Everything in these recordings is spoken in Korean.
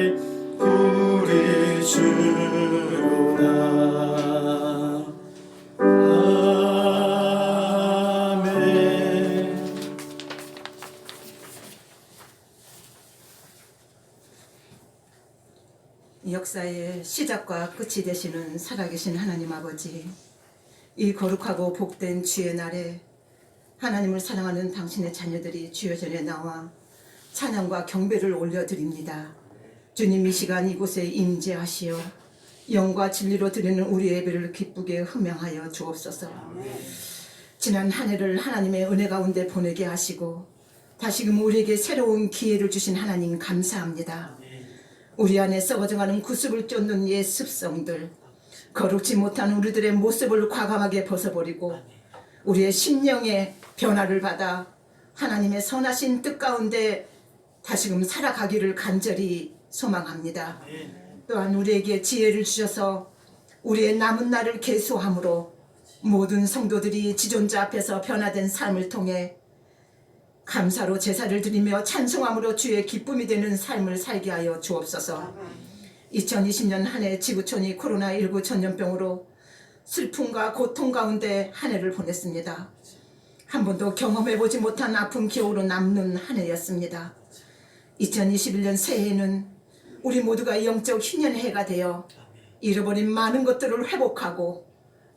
우리 주로다. 아멘. 역사의 시작과 끝이 되시는 살아계신 하나님 아버지, 이 거룩하고 복된 주의 날에 하나님을 사랑하는 당신의 자녀들이 주여 전에 나와 찬양과 경배를 올려드립니다. 주님, 이 시간 이곳에 임재하시어 영과 진리로 드리는 우리 예배를 기쁘게 흠양하여 주옵소서. 지난 한 해를 하나님의 은혜 가운데 보내게 하시고 다시금 우리에게 새로운 기회를 주신 하나님 감사합니다. 우리 안에 썩어져가는 구습을 쫓는 옛 습성들, 거룩지 못한 우리들의 모습을 과감하게 벗어버리고 우리의 심령의 변화를 받아 하나님의 선하신 뜻 가운데 다시금 살아가기를 간절히 소망합니다. 또한 우리에게 지혜를 주셔서 우리의 남은 날을 계수함으로 모든 성도들이 지존자 앞에서 변화된 삶을 통해 감사로 제사를 드리며 찬송함으로 주의 기쁨이 되는 삶을 살게 하여 주옵소서. 2020년 한 해 지구촌이 코로나19 전염병으로 슬픔과 고통 가운데 한 해를 보냈습니다. 한 번도 경험해보지 못한 아픈 기억으로 남는 한 해였습니다. 2021년 새해에는 우리 모두가 영적 희년해가 되어 잃어버린 많은 것들을 회복하고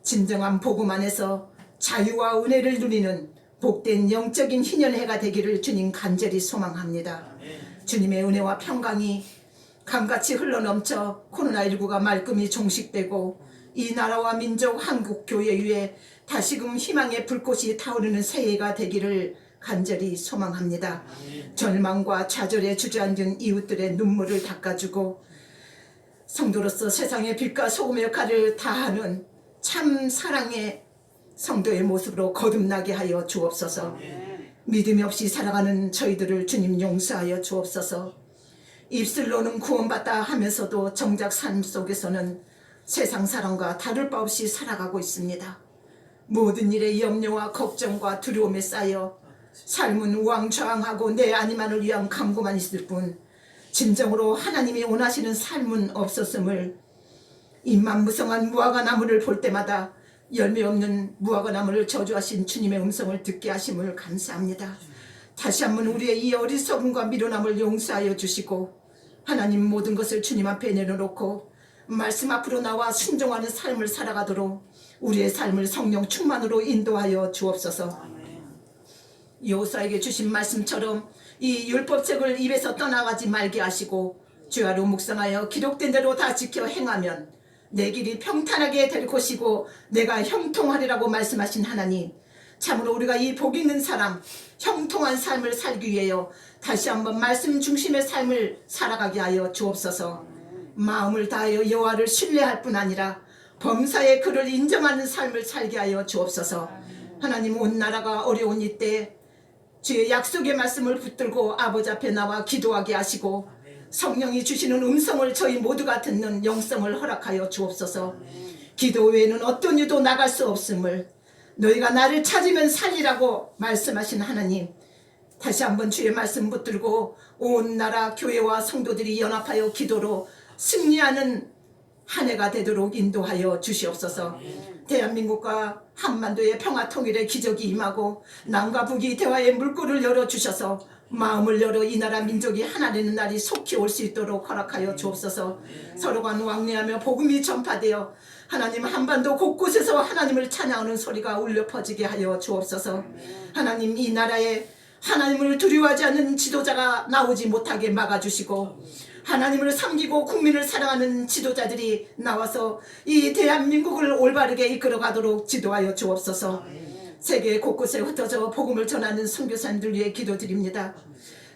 진정한 복음 안에서 자유와 은혜를 누리는 복된 영적인 희년해가 되기를 주님 간절히 소망합니다. 주님의 은혜와 평강이 강같이 흘러넘쳐 코로나19가 말끔히 종식되고 이 나라와 민족 한국 교회 위에 다시금 희망의 불꽃이 타오르는 새해가 되기를 간절히 소망합니다. 절망과 좌절에 주저앉은 이웃들의 눈물을 닦아주고 성도로서 세상의 빛과 소금의 역할을 다하는 참 사랑의 성도의 모습으로 거듭나게 하여 주옵소서. 믿음이 없이 살아가는 저희들을 주님 용서하여 주옵소서. 입술로는 구원받다 하면서도 정작 삶 속에서는 세상 사람과 다를 바 없이 살아가고 있습니다. 모든 일에 염려와 걱정과 두려움에 쌓여 삶은 우왕좌왕하고 내 아니만을 위한 강구만 있을 뿐 진정으로 하나님이 원하시는 삶은 없었음을 입만 무성한 무화과 나무를 볼 때마다 열매 없는 무화과 나무를 저주하신 주님의 음성을 듣게 하심을 감사합니다. 다시 한번 우리의 이 어리석음과 미련함을 용서하여 주시고 하나님 모든 것을 주님 앞에 내려놓고 말씀 앞으로 나와 순종하는 삶을 살아가도록 우리의 삶을 성령 충만으로 인도하여 주옵소서. 여호수아에게 주신 말씀처럼 이 율법책을 입에서 떠나가지 말게 하시고 주야로 묵상하여 기록된 대로 다 지켜 행하면 내 길이 평탄하게 될 것이고 내가 형통하리라고 말씀하신 하나님, 참으로 우리가 이 복 있는 사람, 형통한 삶을 살기 위하여 다시 한번 말씀 중심의 삶을 살아가게 하여 주옵소서. 마음을 다하여 여호와를 신뢰할 뿐 아니라 범사의 그를 인정하는 삶을 살게 하여 주옵소서. 하나님, 온 나라가 어려운 이때 주의 약속의 말씀을 붙들고 아버지 앞에 나와 기도하게 하시고 성령이 주시는 음성을 저희 모두가 듣는 영성을 허락하여 주옵소서. 기도 외에는 어떤 이도 나갈 수 없음을 너희가 나를 찾으면 살리라고 말씀하신 하나님, 다시 한번 주의 말씀 붙들고 온 나라 교회와 성도들이 연합하여 기도로 승리하는 한 해가 되도록 인도하여 주시옵소서. 대한민국과 한반도의 평화 통일의 기적이 임하고 남과 북이 대화의 물꼬를 열어주셔서 마음을 열어 이 나라 민족이 하나 되는 날이 속히 올 수 있도록 허락하여 주옵소서. 서로가 왕래하며 복음이 전파되어 하나님 한반도 곳곳에서 하나님을 찬양하는 소리가 울려 퍼지게 하여 주옵소서. 하나님, 이 나라에 하나님을 두려워하지 않는 지도자가 나오지 못하게 막아주시고 하나님을 섬기고 국민을 사랑하는 지도자들이 나와서 이 대한민국을 올바르게 이끌어가도록 지도하여 주옵소서. 세계 곳곳에 흩어져 복음을 전하는 선교사님들 위해 기도드립니다.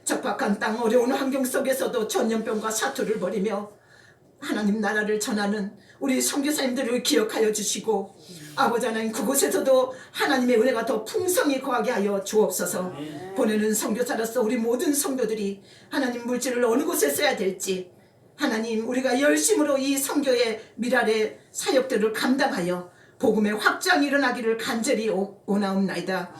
적박한 땅, 어려운 환경 속에서도 전염병과 사투를 벌이며 하나님 나라를 전하는 우리 선교사님들을 기억하여 주시고 아버지 하나님, 그곳에서도 하나님의 은혜가 더 풍성히 거하게 하여 주옵소서. 보내는 선교사로서 우리 모든 성도들이 하나님 물질을 어느 곳에 써야 될지 하나님, 우리가 열심으로 이 선교의 미랄의 사역들을 감당하여 복음의 확장이 일어나기를 간절히 원하옵나이다.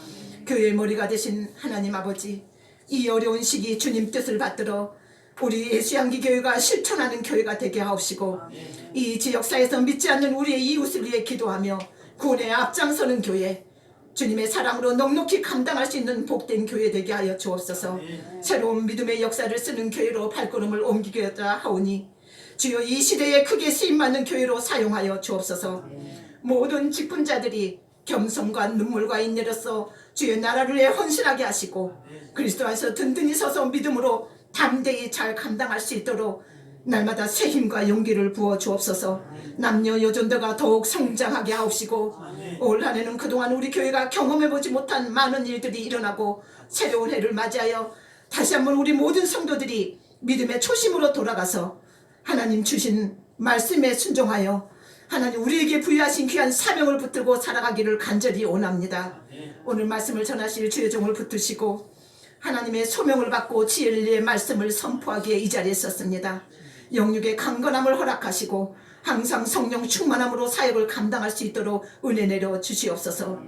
교회의 머리가 되신 하나님 아버지, 이 어려운 시기 주님 뜻을 받들어 우리 예수향기 교회가 실천하는 교회가 되게 하옵시고 이 지역사에서 믿지 않는 우리의 이웃을 위해 기도하며 구원에 앞장서는 교회, 주님의 사랑으로 넉넉히 감당할 수 있는 복된 교회 되게 하여 주옵소서. 새로운 믿음의 역사를 쓰는 교회로 발걸음을 옮기겠다 하오니 주여 이 시대에 크게 쓰임받는 교회로 사용하여 주옵소서. 모든 직분자들이 겸손과 눈물과 인내로서 주의 나라를 위해 헌신하게 하시고 그리스도 안에서 든든히 서서 믿음으로 담대히 잘 감당할 수 있도록 날마다 새 힘과 용기를 부어 주옵소서. 남녀 여존도가 더욱 성장하게 하옵시고 올 한해는 그동안 우리 교회가 경험해보지 못한 많은 일들이 일어나고 새로운 해를 맞이하여 다시 한번 우리 모든 성도들이 믿음의 초심으로 돌아가서 하나님 주신 말씀에 순종하여 하나님 우리에게 부여하신 귀한 사명을 붙들고 살아가기를 간절히 원합니다. 오늘 말씀을 전하실 주의 종을 붙드시고 하나님의 소명을 받고 진리의 말씀을 선포하기에 이 자리에 섰습니다. 영육의 강건함을 허락하시고 항상 성령 충만함으로 사역을 감당할 수 있도록 은혜 내려 주시옵소서.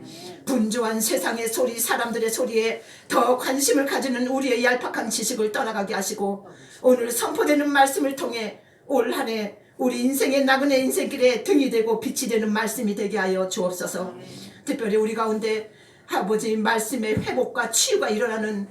분주한 세상의 소리, 사람들의 소리에 더 관심을 가지는 우리의 얄팍한 지식을 떠나가게 하시고 오늘 선포되는 말씀을 통해 올 한 해 우리 인생의 나그네 인생길에 등이 되고 빛이 되는 말씀이 되게 하여 주옵소서. 특별히 우리 가운데 아버지 말씀의 회복과 치유가 일어나는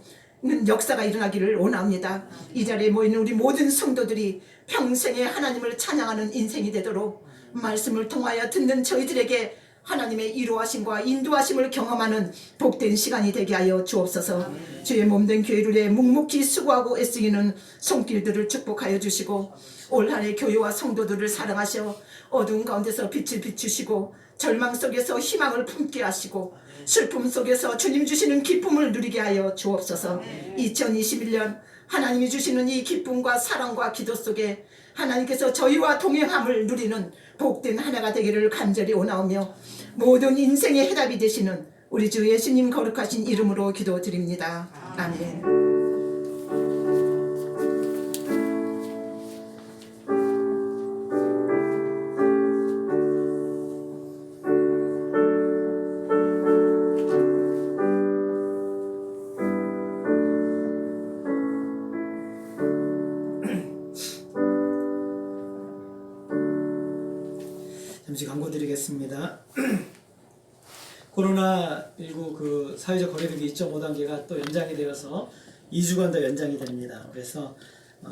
역사가 일어나기를 원합니다. 이 자리에 모이는 우리 모든 성도들이 평생에 하나님을 찬양하는 인생이 되도록 말씀을 통하여 듣는 저희들에게 하나님의 이루하심과 인도하심을 경험하는 복된 시간이 되게 하여 주옵소서. 주의 몸된 교회를 위해 묵묵히 수고하고 애쓰기는 손길들을 축복하여 주시고 올 한해 교회와 성도들을 사랑하셔 어두운 가운데서 빛을 비추시고 절망 속에서 희망을 품게 하시고 슬픔 속에서 주님 주시는 기쁨을 누리게 하여 주옵소서. 2021년 하나님이 주시는 이 기쁨과 사랑과 기도 속에 하나님께서 저희와 동행함을 누리는 복된 한 해가 되기를 간절히 원하오며 모든 인생의 해답이 되시는 우리 주 예수님 거룩하신 이름으로 기도드립니다. 아멘. 잠시 광고 드리겠습니다. 코로나19 그 사회적 거리두기 2.5단계가 또 연장이 되어서 2주간 더 연장이 됩니다. 그래서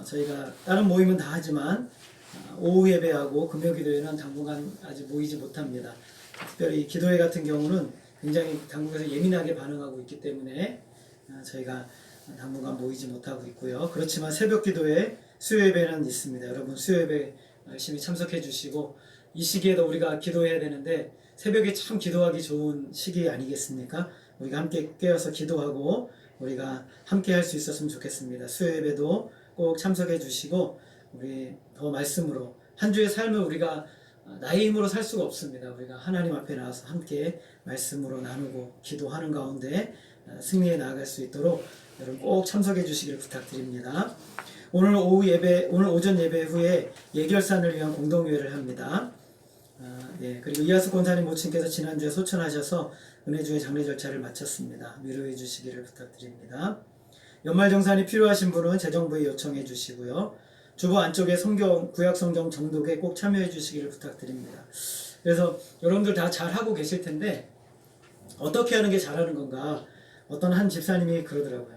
저희가 다른 모임은 다 하지만 오후 예배하고 금요 기도회는 당분간 아직 모이지 못합니다. 특별히 기도회 같은 경우는 굉장히 당국에서 예민하게 반응하고 있기 때문에 저희가 당분간 모이지 못하고 있고요. 그렇지만 새벽 기도회, 수요 예배는 있습니다. 여러분 수요 예배 열심히 참석해 주시고 이 시기에도 우리가 기도해야 되는데 새벽에 참 기도하기 좋은 시기 아니겠습니까? 우리가 함께 깨어서 기도하고 우리가 함께 할 수 있었으면 좋겠습니다. 수요 예배도 꼭 참석해 주시고 우리 더 말씀으로 한 주의 삶을 우리가 나의 힘으로 살 수가 없습니다. 우리가 하나님 앞에 나와서 함께 말씀으로 나누고 기도하는 가운데 승리해 나아갈 수 있도록 여러분 꼭 참석해 주시기를 부탁드립니다. 오늘 오전 예배 후에 예결산을 위한 공동회를 합니다. 그리고 이하수 권사님 모친께서 지난주에 소천하셔서 은혜주의 장례 절차를 마쳤습니다. 위로해 주시기를 부탁드립니다. 연말정산이 필요하신 분은 재정부에 요청해 주시고요. 주보 안쪽에 구약 성경 정독에 꼭 참여해 주시기를 부탁드립니다. 그래서 여러분들 다 잘하고 계실 텐데 어떻게 하는 게 잘하는 건가? 어떤 한 집사님이 그러더라고요.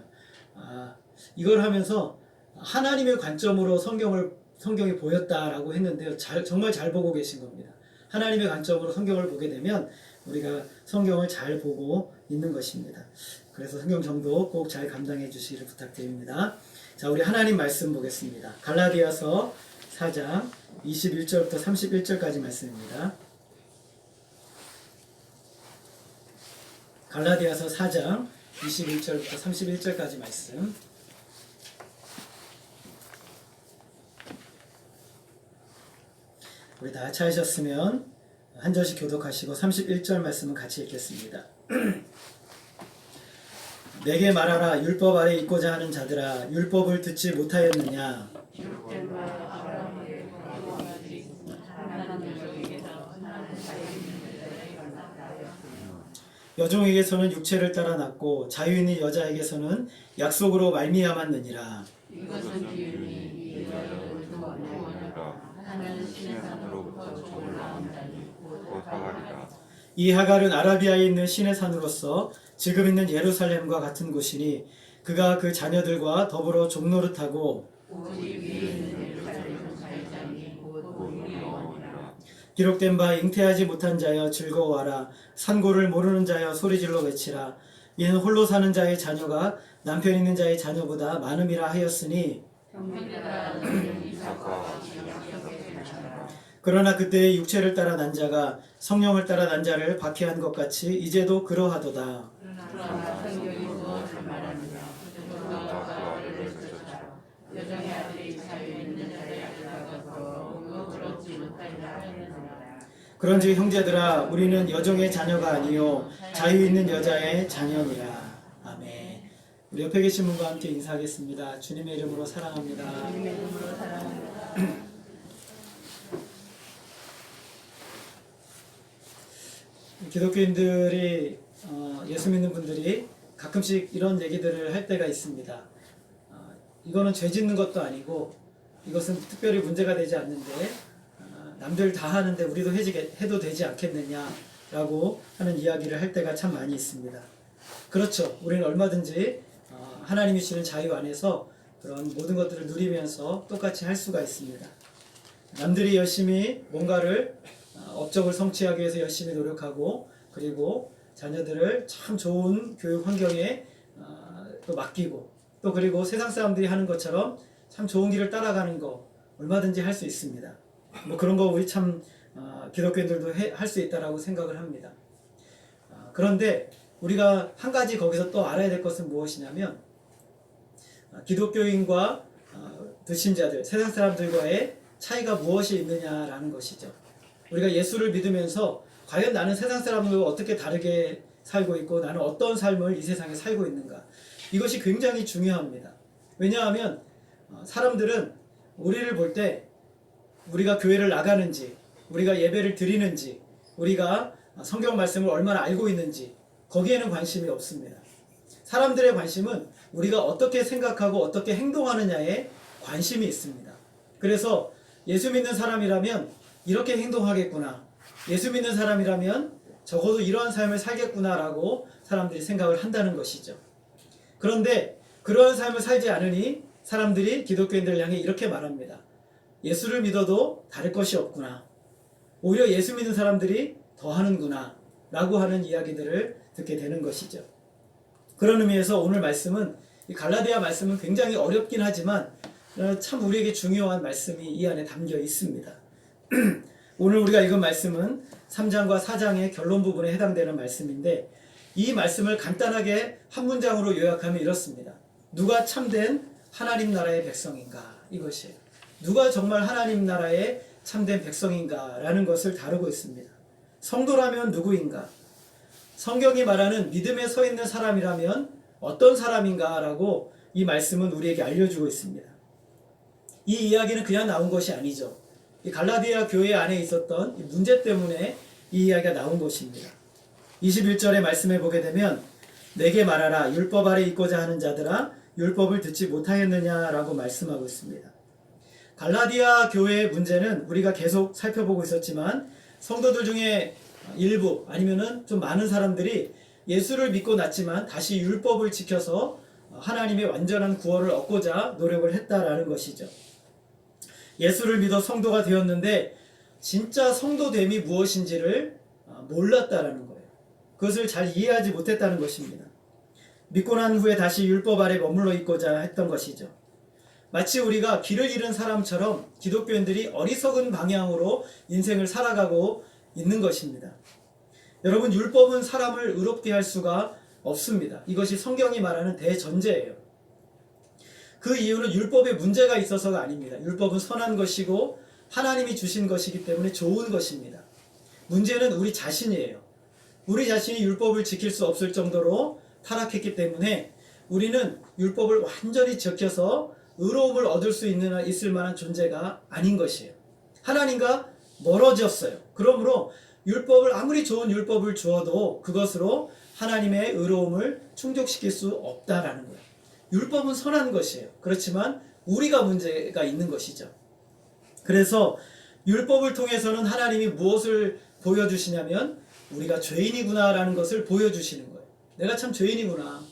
이걸 하면서 하나님의 관점으로 성경이 보였다라고 했는데요. 정말 잘 보고 계신 겁니다. 하나님의 관점으로 성경을 보게 되면 우리가 성경을 잘 보고 있는 것입니다. 그래서 성경 정도 꼭 잘 감당해 주시기를 부탁드립니다. 자, 우리 하나님 말씀 보겠습니다. 갈라디아서 4장 21절부터 31절까지 말씀입니다. 갈라디아서 4장 21절부터 31절까지 말씀. 우리 다 찾으셨으면 한 절씩 교독하시고 31절 말씀은 같이 읽겠습니다. 내게 말하라. 율법 아래 있고자 하는 자들아, 율법을 듣지 못하였느냐? 여종에게서는 육체를 따라 낳고 자유인의 여자에게서는 약속으로 말미암았느니라. 이것은 비유니 신의 산으로부터 적을 낳았나니 곧 하갈이라. 이 하갈은 아라비아에 있는 신의 산으로서 지금 있는 예루살렘과 같은 곳이니 그가 그 자녀들과 더불어 종노릇하고 기록된 바 잉태하지 못한 자여 즐거워하라. 산고를 모르는 자여 소리질러 외치라. 이는 홀로 사는 자의 자녀가 남편 있는 자의 자녀보다 많음이라 하였으니 그러나 그때의 육체를 따라 난 자가 성령을 따라 난 자를 박해한 것 같이 이제도 그러하도다. 그런즉 형제들아 우리는 여종의 자녀가 아니요 자유 있는 여자의 자녀니라. 아멘. 우리 옆에 계신 분과 함께 인사하겠습니다. 주님의 이름으로 사랑합니다. 기독교인들이 예수 믿는 분들이 가끔씩 이런 얘기들을 할 때가 있습니다. 이거는 죄 짓는 것도 아니고 이것은 특별히 문제가 되지 않는데 남들 다 하는데 우리도 해도 되지 않겠느냐라고 하는 이야기를 할 때가 참 많이 있습니다. 그렇죠. 우리는 얼마든지 하나님이 주시는 자유 안에서 그런 모든 것들을 누리면서 똑같이 할 수가 있습니다. 남들이 열심히 뭔가를 업적을 성취하기 위해서 열심히 노력하고 그리고 자녀들을 참 좋은 교육 환경에 또 맡기고 또 그리고 세상 사람들이 하는 것처럼 참 좋은 길을 따라가는 거 얼마든지 할 수 있습니다. 뭐 그런 거 우리 참 기독교인들도 할 수 있다라고 생각을 합니다. 그런데 우리가 한 가지 거기서 또 알아야 될 것은 무엇이냐면 기독교인과 불신자들, 세상 사람들과의 차이가 무엇이 있느냐라는 것이죠. 우리가 예수를 믿으면서 과연 나는 세상 사람들과 어떻게 다르게 살고 있고 나는 어떤 삶을 이 세상에 살고 있는가. 이것이 굉장히 중요합니다. 왜냐하면 사람들은 우리를 볼 때 우리가 교회를 나가는지 우리가 예배를 드리는지 우리가 성경 말씀을 얼마나 알고 있는지 거기에는 관심이 없습니다. 사람들의 관심은 우리가 어떻게 생각하고 어떻게 행동하느냐에 관심이 있습니다. 그래서 예수 믿는 사람이라면 이렇게 행동하겠구나. 예수 믿는 사람이라면 적어도 이러한 삶을 살겠구나라고 사람들이 생각을 한다는 것이죠. 그런데 그러한 삶을 살지 않으니 사람들이 기독교인들을 향해 이렇게 말합니다. 예수를 믿어도 다를 것이 없구나. 오히려 예수 믿는 사람들이 더 하는구나 라고 하는 이야기들을 듣게 되는 것이죠. 그런 의미에서 오늘 말씀은 이 갈라디아 말씀은 굉장히 어렵긴 하지만 참 우리에게 중요한 말씀이 이 안에 담겨 있습니다. 오늘 우리가 읽은 말씀은 3장과 4장의 결론 부분에 해당되는 말씀인데 이 말씀을 간단하게 한 문장으로 요약하면 이렇습니다. 누가 참된 하나님 나라의 백성인가? 이것이에요. 누가 정말 하나님 나라의 참된 백성인가? 라는 것을 다루고 있습니다. 성도라면 누구인가? 성경이 말하는 믿음에 서 있는 사람이라면 어떤 사람인가? 라고 이 말씀은 우리에게 알려주고 있습니다. 이 이야기는 그냥 나온 것이 아니죠. 이 갈라디아 교회 안에 있었던 이 문제 때문에 이 이야기가 나온 것입니다. 21절의 말씀에 보게 되면 내게 말하라 율법 아래 있고자 하는 자들아 율법을 듣지 못하였느냐라고 말씀하고 있습니다. 갈라디아 교회의 문제는 우리가 계속 살펴보고 있었지만 성도들 중에 일부 아니면은 좀 많은 사람들이 예수를 믿고 났지만 다시 율법을 지켜서 하나님의 완전한 구원을 얻고자 노력을 했다라는 것이죠. 예수를 믿어 성도가 되었는데 진짜 성도됨이 무엇인지를 몰랐다라는 거예요. 그것을 잘 이해하지 못했다는 것입니다. 믿고 난 후에 다시 율법 아래 머물러 있고자 했던 것이죠. 마치 우리가 길을 잃은 사람처럼 기독교인들이 어리석은 방향으로 인생을 살아가고 있는 것입니다. 여러분, 율법은 사람을 의롭게 할 수가 없습니다. 이것이 성경이 말하는 대전제예요. 그 이유는 율법에 문제가 있어서가 아닙니다. 율법은 선한 것이고 하나님이 주신 것이기 때문에 좋은 것입니다. 문제는 우리 자신이에요. 우리 자신이 율법을 지킬 수 없을 정도로 타락했기 때문에 우리는 율법을 완전히 지켜서 의로움을 얻을 수 있을 만한 존재가 아닌 것이에요. 하나님과 멀어졌어요. 그러므로 율법을 아무리 좋은 율법을 주어도 그것으로 하나님의 의로움을 충족시킬 수 없다라는 거예요. 율법은 선한 것이에요. 그렇지만 우리가 문제가 있는 것이죠. 그래서 율법을 통해서는 하나님이 무엇을 보여주시냐면 우리가 죄인이구나라는 것을 보여주시는 거예요. 내가 참 죄인이구나.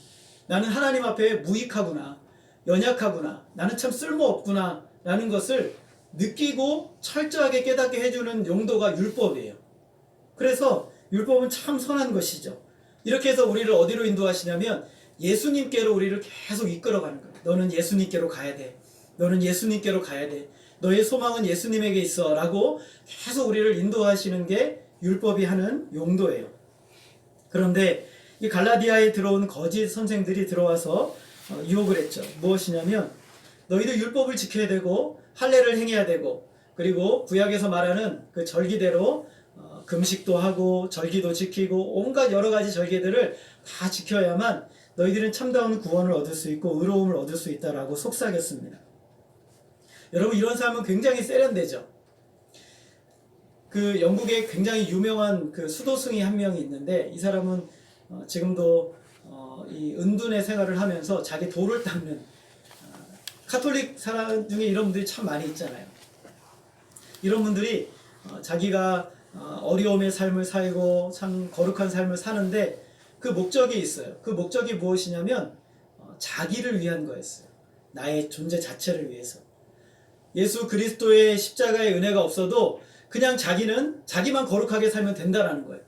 나는 하나님 앞에 무익하구나. 연약하구나. 나는 참 쓸모없구나 라는 것을 느끼고 철저하게 깨닫게 해주는 용도가 율법이에요. 그래서 율법은 참 선한 것이죠. 이렇게 해서 우리를 어디로 인도하시냐면 예수님께로 우리를 계속 이끌어가는 거예요. 너는 예수님께로 가야 돼. 너는 예수님께로 가야 돼. 너의 소망은 예수님에게 있어 라고 계속 우리를 인도하시는 게 율법이 하는 용도예요. 그런데 이 갈라디아에 들어온 거짓 선생들이 들어와서 유혹을 했죠. 무엇이냐면 너희도 율법을 지켜야 되고 할례를 행해야 되고 그리고 구약에서 말하는 그 절기대로 금식도 하고 절기도 지키고 온갖 여러 가지 절기들을 다 지켜야만 너희들은 참다운 구원을 얻을 수 있고 의로움을 얻을 수 있다라고 속삭였습니다. 여러분 이런 삶은 굉장히 세련되죠. 그 영국에 굉장히 유명한 그 수도승이 한 명이 있는데 이 사람은 지금도 이 은둔의 생활을 하면서 자기 돌을 닦는 카톨릭 사람 중에 이런 분들이 참 많이 있잖아요. 이런 분들이 자기가 어려움의 삶을 살고 참 거룩한 삶을 사는데 그 목적이 있어요. 그 목적이 무엇이냐면 자기를 위한 거였어요. 나의 존재 자체를 위해서. 예수 그리스도의 십자가의 은혜가 없어도 그냥 자기만 거룩하게 살면 된다라는 거예요.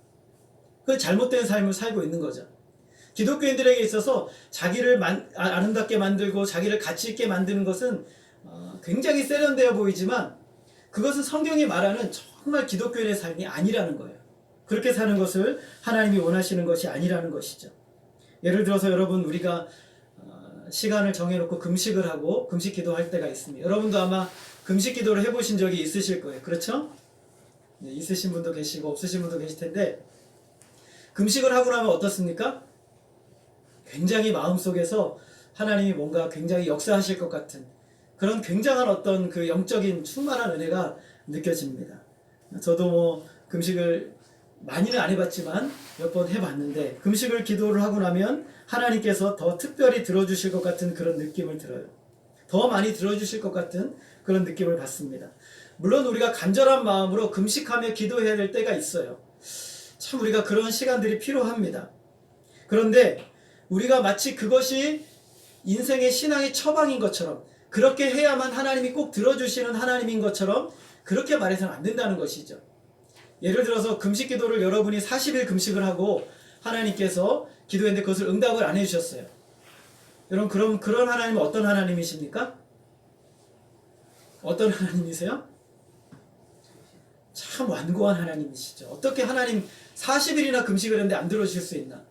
그 잘못된 삶을 살고 있는 거죠. 기독교인들에게 있어서 자기를 아름답게 만들고 자기를 가치 있게 만드는 것은 굉장히 세련되어 보이지만 그것은 성경이 말하는 정말 기독교인의 삶이 아니라는 거예요. 그렇게 사는 것을 하나님이 원하시는 것이 아니라는 것이죠. 예를 들어서 여러분 우리가 시간을 정해놓고 금식을 하고 금식 기도할 때가 있습니다. 여러분도 아마 금식 기도를 해보신 적이 있으실 거예요. 그렇죠? 네, 있으신 분도 계시고 없으신 분도 계실 텐데 금식을 하고 나면 어떻습니까? 굉장히 마음속에서 하나님이 뭔가 굉장히 역사하실 것 같은 그런 굉장한 어떤 그 영적인 충만한 은혜가 느껴집니다. 저도 뭐 금식을 많이는 안 해봤지만 몇 번 해봤는데 금식을 기도를 하고 나면 하나님께서 더 특별히 들어주실 것 같은 그런 느낌을 들어요. 더 많이 들어주실 것 같은 그런 느낌을 받습니다. 물론 우리가 간절한 마음으로 금식하며 기도해야 될 때가 있어요. 참 우리가 그런 시간들이 필요합니다. 그런데 우리가 마치 그것이 인생의 신앙의 처방인 것처럼 그렇게 해야만 하나님이 꼭 들어주시는 하나님인 것처럼 그렇게 말해서는 안 된다는 것이죠. 예를 들어서 금식 기도를 여러분이 40일 금식을 하고 하나님께서 기도했는데 그것을 응답을 안 해주셨어요. 여러분 그런 하나님은 어떤 하나님이십니까? 어떤 하나님이세요? 참 완고한 하나님이시죠. 어떻게 하나님 40일이나 금식을 했는데 안 들어주실 수 있나?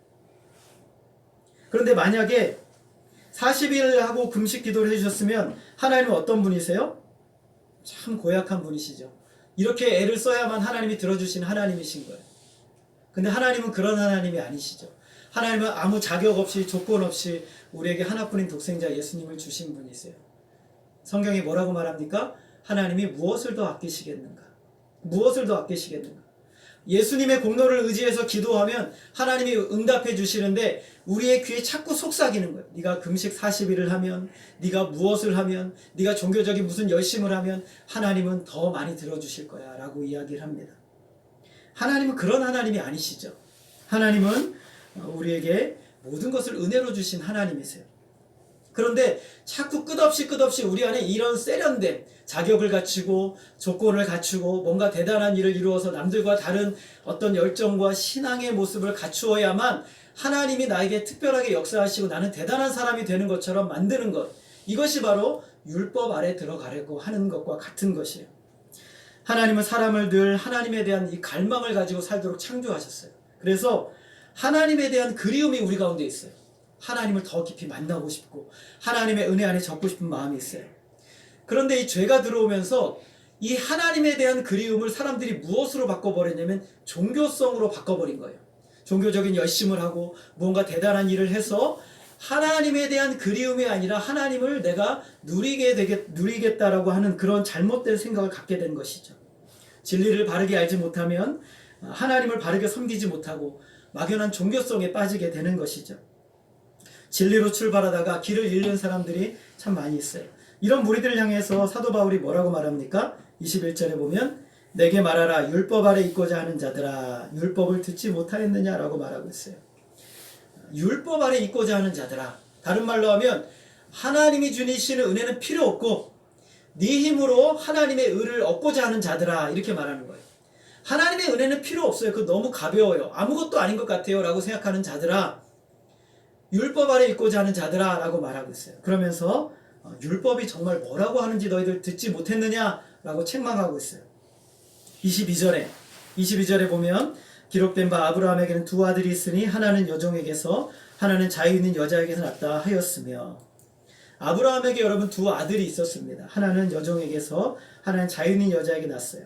그런데 만약에 40일 하고 금식 기도를 해주셨으면 하나님은 어떤 분이세요? 참 고약한 분이시죠. 이렇게 애를 써야만 하나님이 들어주시는 하나님이신 거예요. 근데 하나님은 그런 하나님이 아니시죠. 하나님은 아무 자격 없이 조건 없이 우리에게 하나뿐인 독생자 예수님을 주신 분이세요. 성경이 뭐라고 말합니까? 하나님이 무엇을 더 아끼시겠는가? 무엇을 더 아끼시겠는가? 예수님의 공로를 의지해서 기도하면 하나님이 응답해 주시는데 우리의 귀에 자꾸 속삭이는 거예요. 네가 금식 40일을 하면, 네가 무엇을 하면, 네가 종교적인 무슨 열심을 하면 하나님은 더 많이 들어주실 거야 라고 이야기를 합니다. 하나님은 그런 하나님이 아니시죠. 하나님은 우리에게 모든 것을 은혜로 주신 하나님이세요. 그런데 자꾸 끝없이 우리 안에 이런 세련된 자격을 갖추고 조건을 갖추고 뭔가 대단한 일을 이루어서 남들과 다른 어떤 열정과 신앙의 모습을 갖추어야만 하나님이 나에게 특별하게 역사하시고 나는 대단한 사람이 되는 것처럼 만드는 것, 이것이 바로 율법 아래 들어가려고 하는 것과 같은 것이에요. 하나님은 사람을 늘 하나님에 대한 이 갈망을 가지고 살도록 창조하셨어요. 그래서 하나님에 대한 그리움이 우리 가운데 있어요. 하나님을 더 깊이 만나고 싶고 하나님의 은혜 안에 적고 싶은 마음이 있어요. 그런데 이 죄가 들어오면서 이 하나님에 대한 그리움을 사람들이 무엇으로 바꿔버렸냐면 종교성으로 바꿔버린 거예요. 종교적인 열심을 하고 뭔가 대단한 일을 해서 하나님에 대한 그리움이 아니라 하나님을 내가 누리겠다라고 하는 그런 잘못된 생각을 갖게 된 것이죠. 진리를 바르게 알지 못하면 하나님을 바르게 섬기지 못하고 막연한 종교성에 빠지게 되는 것이죠. 진리로 출발하다가 길을 잃는 사람들이 참 많이 있어요. 이런 무리들을 향해서 사도 바울이 뭐라고 말합니까? 21절에 보면 내게 말하라. 율법 아래 있고자 하는 자들아, 율법을 듣지 못하였느냐라고 말하고 있어요. 율법 아래 있고자 하는 자들아. 다른 말로 하면 하나님이 주시는 은혜는 필요 없고 네 힘으로 하나님의 의를 얻고자 하는 자들아, 이렇게 말하는 거예요. 하나님의 은혜는 필요 없어요. 그거 너무 가벼워요. 아무것도 아닌 것 같아요 라고 생각하는 자들아, 율법 아래 있고자 하는 자들아 라고 말하고 있어요. 그러면서 율법이 정말 뭐라고 하는지 너희들 듣지 못했느냐 라고 책망하고 있어요. 22절에 보면 기록된 바 아브라함에게는 두 아들이 있으니 하나는 여종에게서 하나는 자유 있는 여자에게서 났다 하였으며, 아브라함에게 여러분 두 아들이 있었습니다. 하나는 여종에게서 하나는 자유 있는 여자에게 났어요.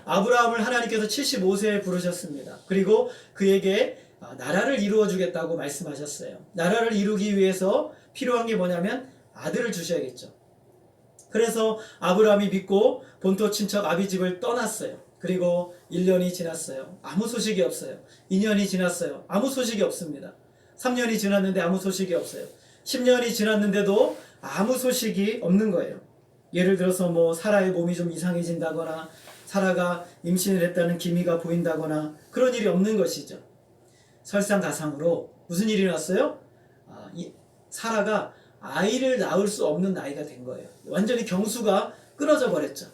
아브라함을 하나님께서 75세에 부르셨습니다. 그리고 그에게 나라를 이루어 주겠다고 말씀하셨어요. 나라를 이루기 위해서 필요한 게 뭐냐면 아들을 주셔야겠죠. 그래서 아브라함이 믿고 본토 친척 아비집을 떠났어요. 그리고 1년이 지났어요. 아무 소식이 없어요. 2년이 지났어요. 아무 소식이 없습니다. 3년이 지났는데 아무 소식이 없어요. 10년이 지났는데도 아무 소식이 없는 거예요. 예를 들어서 뭐 사라의 몸이 좀 이상해진다거나 사라가 임신을 했다는 기미가 보인다거나 그런 일이 없는 것이죠. 설상가상으로 무슨 일이 났어요? 사라가 아이를 낳을 수 없는 나이가 된 거예요. 완전히 경수가 끊어져 버렸죠.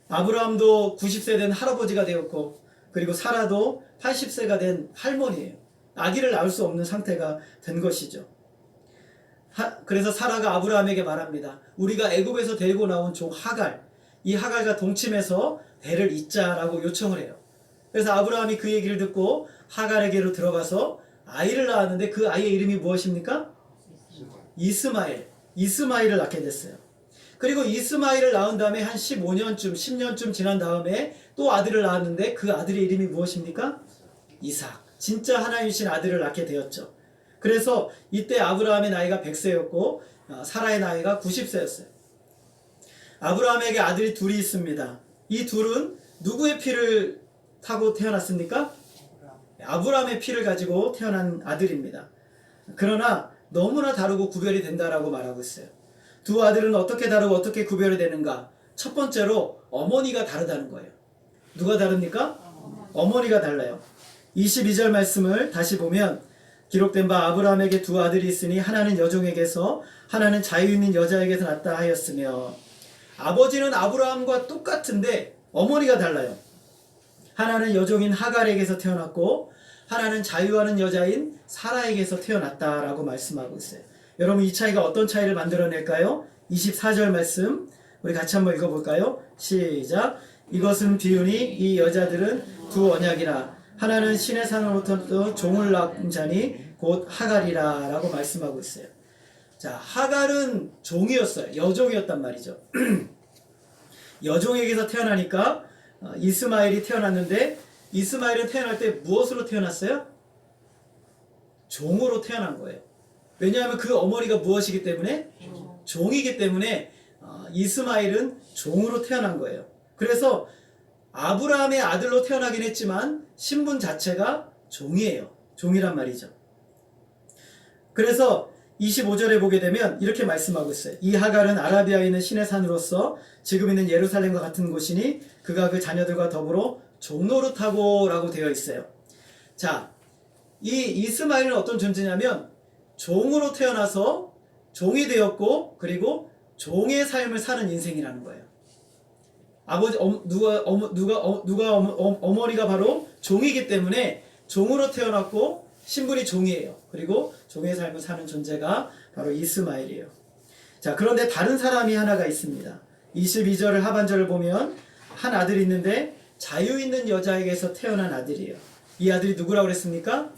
아브라함도 90세 된 할아버지가 되었고, 그리고 사라도 80세가 된 할머니예요. 아기를 낳을 수 없는 상태가 된 것이죠. 그래서 사라가 아브라함에게 말합니다. 우리가 애굽에서 데리고 나온 종 하갈, 이 하갈과 동침해서 배를 잇자라고 요청을 해요. 그래서 아브라함이 그 얘기를 듣고 하갈에게로 들어가서 아이를 낳았는데 그 아이의 이름이 무엇입니까? 이스마엘을 낳게 됐어요. 그리고 이스마엘을 낳은 다음에 한 15년쯤 10년쯤 지난 다음에 또 아들을 낳았는데 그 아들의 이름이 무엇입니까? 이삭. 진짜 하나님이신 아들을 낳게 되었죠. 그래서 이때 아브라함의 나이가 100세였고 사라의 나이가 90세였어요. 아브라함에게 아들이 둘이 있습니다. 이 둘은 누구의 피를 타고 태어났습니까? 아브라함의 피를 가지고 태어난 아들입니다. 그러나 너무나 다르고 구별이 된다라고 말하고 있어요. 두 아들은 어떻게 다르고 어떻게 구별이 되는가? 첫 번째로 어머니가 다르다는 거예요. 누가 다릅니까? 어머니가 달라요. 22절 말씀을 다시 보면 기록된 바 아브라함에게 두 아들이 있으니 하나는 여종에게서 하나는 자유 있는 여자에게서 났다 하였으며, 아버지는 아브라함과 똑같은데 어머니가 달라요. 하나는 여종인 하갈에게서 태어났고 하나는 자유하는 여자인 사라에게서 태어났다라고 말씀하고 있어요. 여러분, 이 차이가 어떤 차이를 만들어낼까요? 24절 말씀 우리 같이 한번 읽어볼까요? 시작. 이것은 비유니 이 여자들은 두 언약이라. 하나는 신의 산으로부터 종을 낳은 자니 곧 하갈이라 라고 말씀하고 있어요. 자, 하갈은 종이었어요. 여종이었단 말이죠. 여종에게서 태어나니까 이스마엘이 태어났는데, 이스마엘은 태어날 때 무엇으로 태어났어요? 종으로 태어난 거예요. 왜냐하면 그 어머니가 무엇이기 때문에? 종이기 때문에 이스마엘은 종으로 태어난 거예요. 그래서 아브라함의 아들로 태어나긴 했지만 신분 자체가 종이에요. 종이란 말이죠. 그래서 25절에 보게 되면 이렇게 말씀하고 있어요. 이 하갈은 아라비아에 있는 신의 산으로서 지금 있는 예루살렘과 같은 곳이니 그가 그 자녀들과 더불어 종노릇하고 라고 되어 있어요. 자, 이 이스마엘은 어떤 존재냐면 종으로 태어나서 종이 되었고, 그리고 종의 삶을 사는 인생이라는 거예요. 어머니가 바로 종이기 때문에 종으로 태어났고 신분이 종이에요. 그리고 종의 삶을 사는 존재가 바로 이스마엘이에요. 자, 그런데 다른 사람이 하나가 있습니다. 22절을 하반절을 보면 한 아들이 있는데 자유 있는 여자에게서 태어난 아들이에요. 이 아들이 누구라고 그랬습니까?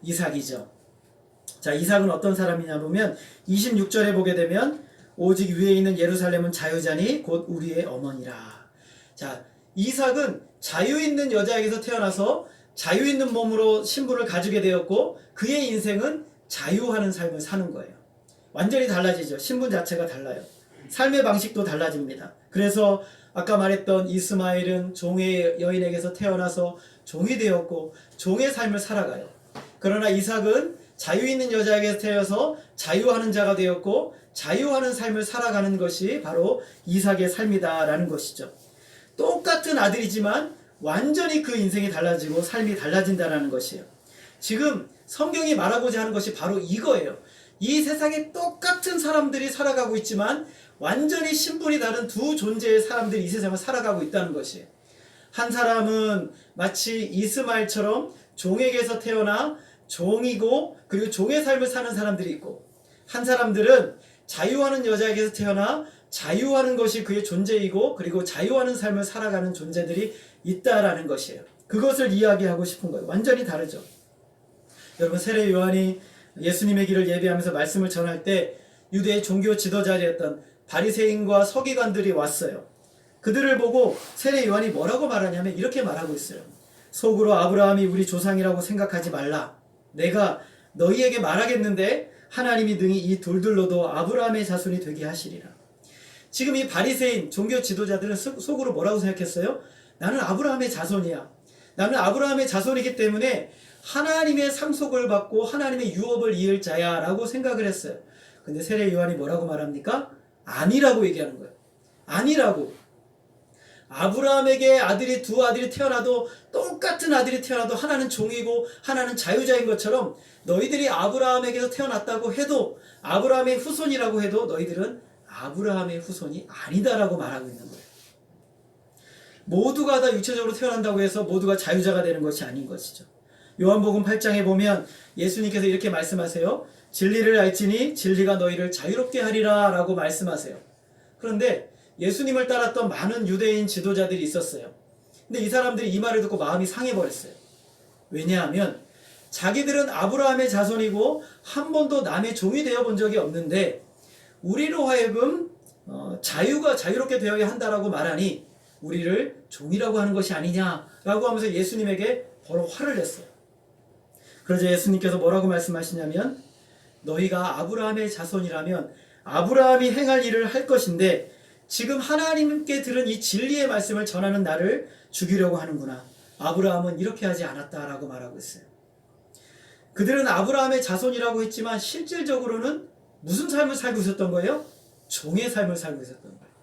이삭이죠. 자, 이삭은 어떤 사람이냐 보면 26절에 보게 되면 오직 위에 있는 예루살렘은 자유자니 곧 우리의 어머니라. 자, 이삭은 자유 있는 여자에게서 태어나서 자유 있는 몸으로 신분을 가지게 되었고 그의 인생은 자유하는 삶을 사는 거예요. 완전히 달라지죠. 신분 자체가 달라요. 삶의 방식도 달라집니다. 그래서 아까 말했던 이스마엘은 종의 여인에게서 태어나서 종이 되었고 종의 삶을 살아가요. 그러나 이삭은 자유 있는 여자에게서 태어나서 자유하는 자가 되었고 자유하는 삶을 살아가는 것이 바로 이삭의 삶이다라는 것이죠. 똑같은 아들이지만 완전히 그 인생이 달라지고 삶이 달라진다는 것이에요. 지금 성경이 말하고자 하는 것이 바로 이거예요. 이 세상에 똑같은 사람들이 살아가고 있지만 완전히 신분이 다른 두 존재의 사람들이 이 세상을 살아가고 있다는 것이에요. 한 사람은 마치 이스마엘처럼 종에게서 태어나 종이고 그리고 종의 삶을 사는 사람들이 있고, 한 사람들은 자유하는 여자에게서 태어나 자유하는 것이 그의 존재이고 그리고 자유하는 삶을 살아가는 존재들이 있다라는 것이에요. 그것을 이야기하고 싶은 거예요. 완전히 다르죠. 여러분, 세례 요한이 예수님의 길을 예비하면서 말씀을 전할 때 유대의 종교 지도자리였던 바리새인과 서기관들이 왔어요. 그들을 보고 세례 요한이 뭐라고 말하냐면 이렇게 말하고 있어요. 속으로 아브라함이 우리 조상이라고 생각하지 말라. 내가 너희에게 말하겠는데 하나님이 능히 이 돌들로도 아브라함의 자손이 되게 하시리라. 지금 이 바리새인 종교 지도자들은 속으로 뭐라고 생각했어요? 나는 아브라함의 자손이야. 나는 아브라함의 자손이기 때문에 하나님의 상속을 받고 하나님의 유업을 이을 자야 라고 생각을 했어요. 근데 세례 요한이 뭐라고 말합니까? 아니라고 얘기하는 거예요. 아니라고. 아브라함에게 두 아들이 태어나도 똑같은 아들이 태어나도 하나는 종이고 하나는 자유자인 것처럼 너희들이 아브라함에게서 태어났다고 해도, 아브라함의 후손이라고 해도 너희들은 아브라함의 후손이 아니다라고 말하고 있는 거예요. 모두가 다 육체적으로 태어난다고 해서 모두가 자유자가 되는 것이 아닌 것이죠. 요한복음 8장에 보면 예수님께서 이렇게 말씀하세요. 진리를 알지니 진리가 너희를 자유롭게 하리라 라고 말씀하세요. 그런데 예수님을 따랐던 많은 유대인 지도자들이 있었어요. 근데 이 사람들이 이 말을 듣고 마음이 상해버렸어요. 왜냐하면 자기들은 아브라함의 자손이고 한 번도 남의 종이 되어본 적이 없는데 우리로 하여금 자유롭게 되어야 한다라고 말하니 우리를 종이라고 하는 것이 아니냐라고 하면서 예수님에게 바로 화를 냈어요. 그러자 예수님께서 뭐라고 말씀하시냐면 너희가 아브라함의 자손이라면 아브라함이 행할 일을 할 것인데 지금 하나님께 들은 이 진리의 말씀을 전하는 나를 죽이려고 하는구나. 아브라함은 이렇게 하지 않았다라고 말하고 있어요. 그들은 아브라함의 자손이라고 했지만 실질적으로는 무슨 삶을 살고 있었던 거예요? 종의 삶을 살고 있었던 거예요.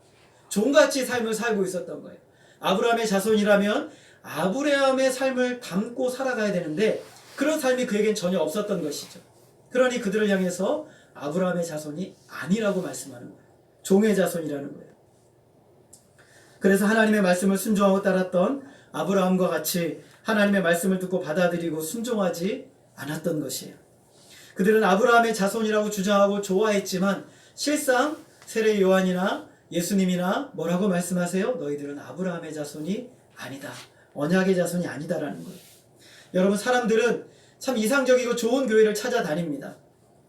종같이 삶을 살고 있었던 거예요. 아브라함의 자손이라면 아브라함의 삶을 담고 살아가야 되는데 그런 삶이 그에겐 전혀 없었던 것이죠. 그러니 그들을 향해서 아브라함의 자손이 아니라고 말씀하는 거예요. 종의 자손이라는 거예요. 그래서 하나님의 말씀을 순종하고 따랐던 아브라함과 같이 하나님의 말씀을 듣고 받아들이고 순종하지 않았던 것이에요. 그들은 아브라함의 자손이라고 주장하고 좋아했지만 실상 세례 요한이나 예수님이나 뭐라고 말씀하세요? 너희들은 아브라함의 자손이 아니다. 언약의 자손이 아니다라는 거예요. 여러분, 사람들은 참 이상적이고 좋은 교회를 찾아다닙니다.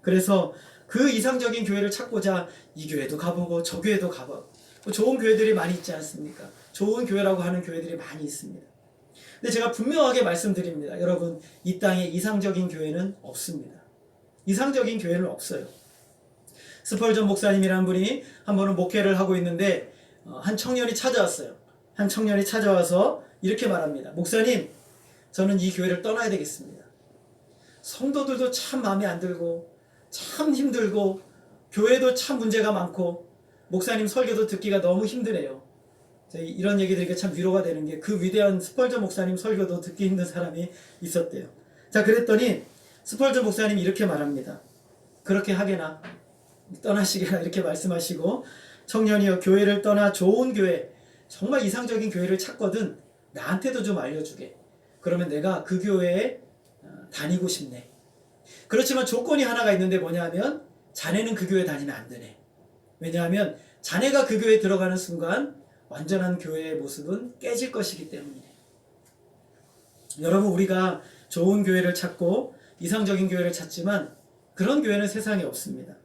그래서 그 이상적인 교회를 찾고자 이 교회도 가보고 저 교회도 가보고 좋은 교회들이 많이 있지 않습니까? 좋은 교회라고 하는 교회들이 많이 있습니다. 근데 제가 분명하게 말씀드립니다. 여러분, 이 땅에 이상적인 교회는 없습니다. 이상적인 교회는 없어요. 스펄전 목사님이라는 분이 한 번은 목회를 하고 있는데 한 청년이 찾아왔어요. 한 청년이 찾아와서 이렇게 말합니다. 목사님, 저는 이 교회를 떠나야 되겠습니다. 성도들도 참 마음에 안 들고 참 힘들고 교회도 참 문제가 많고 목사님 설교도 듣기가 너무 힘드네요. 이런 얘기 들으니까 참 위로가 되는 게 그 위대한 스펄전 목사님 설교도 듣기 힘든 사람이 있었대요. 자, 그랬더니 스펄전 목사님이 이렇게 말합니다. 그렇게 하게나 떠나시게나 이렇게 말씀하시고 청년이여 교회를 떠나 좋은 교회 정말 이상적인 교회를 찾거든 나한테도 좀 알려주게. 그러면 내가 그 교회에 다니고 싶네. 그렇지만 조건이 하나가 있는데 뭐냐 하면 자네는 그 교회 다니면 안 되네. 왜냐하면 자네가 그 교회에 들어가는 순간 완전한 교회의 모습은 깨질 것이기 때문이네. 여러분, 우리가 좋은 교회를 찾고 이상적인 교회를 찾지만 그런 교회는 세상에 없습니다.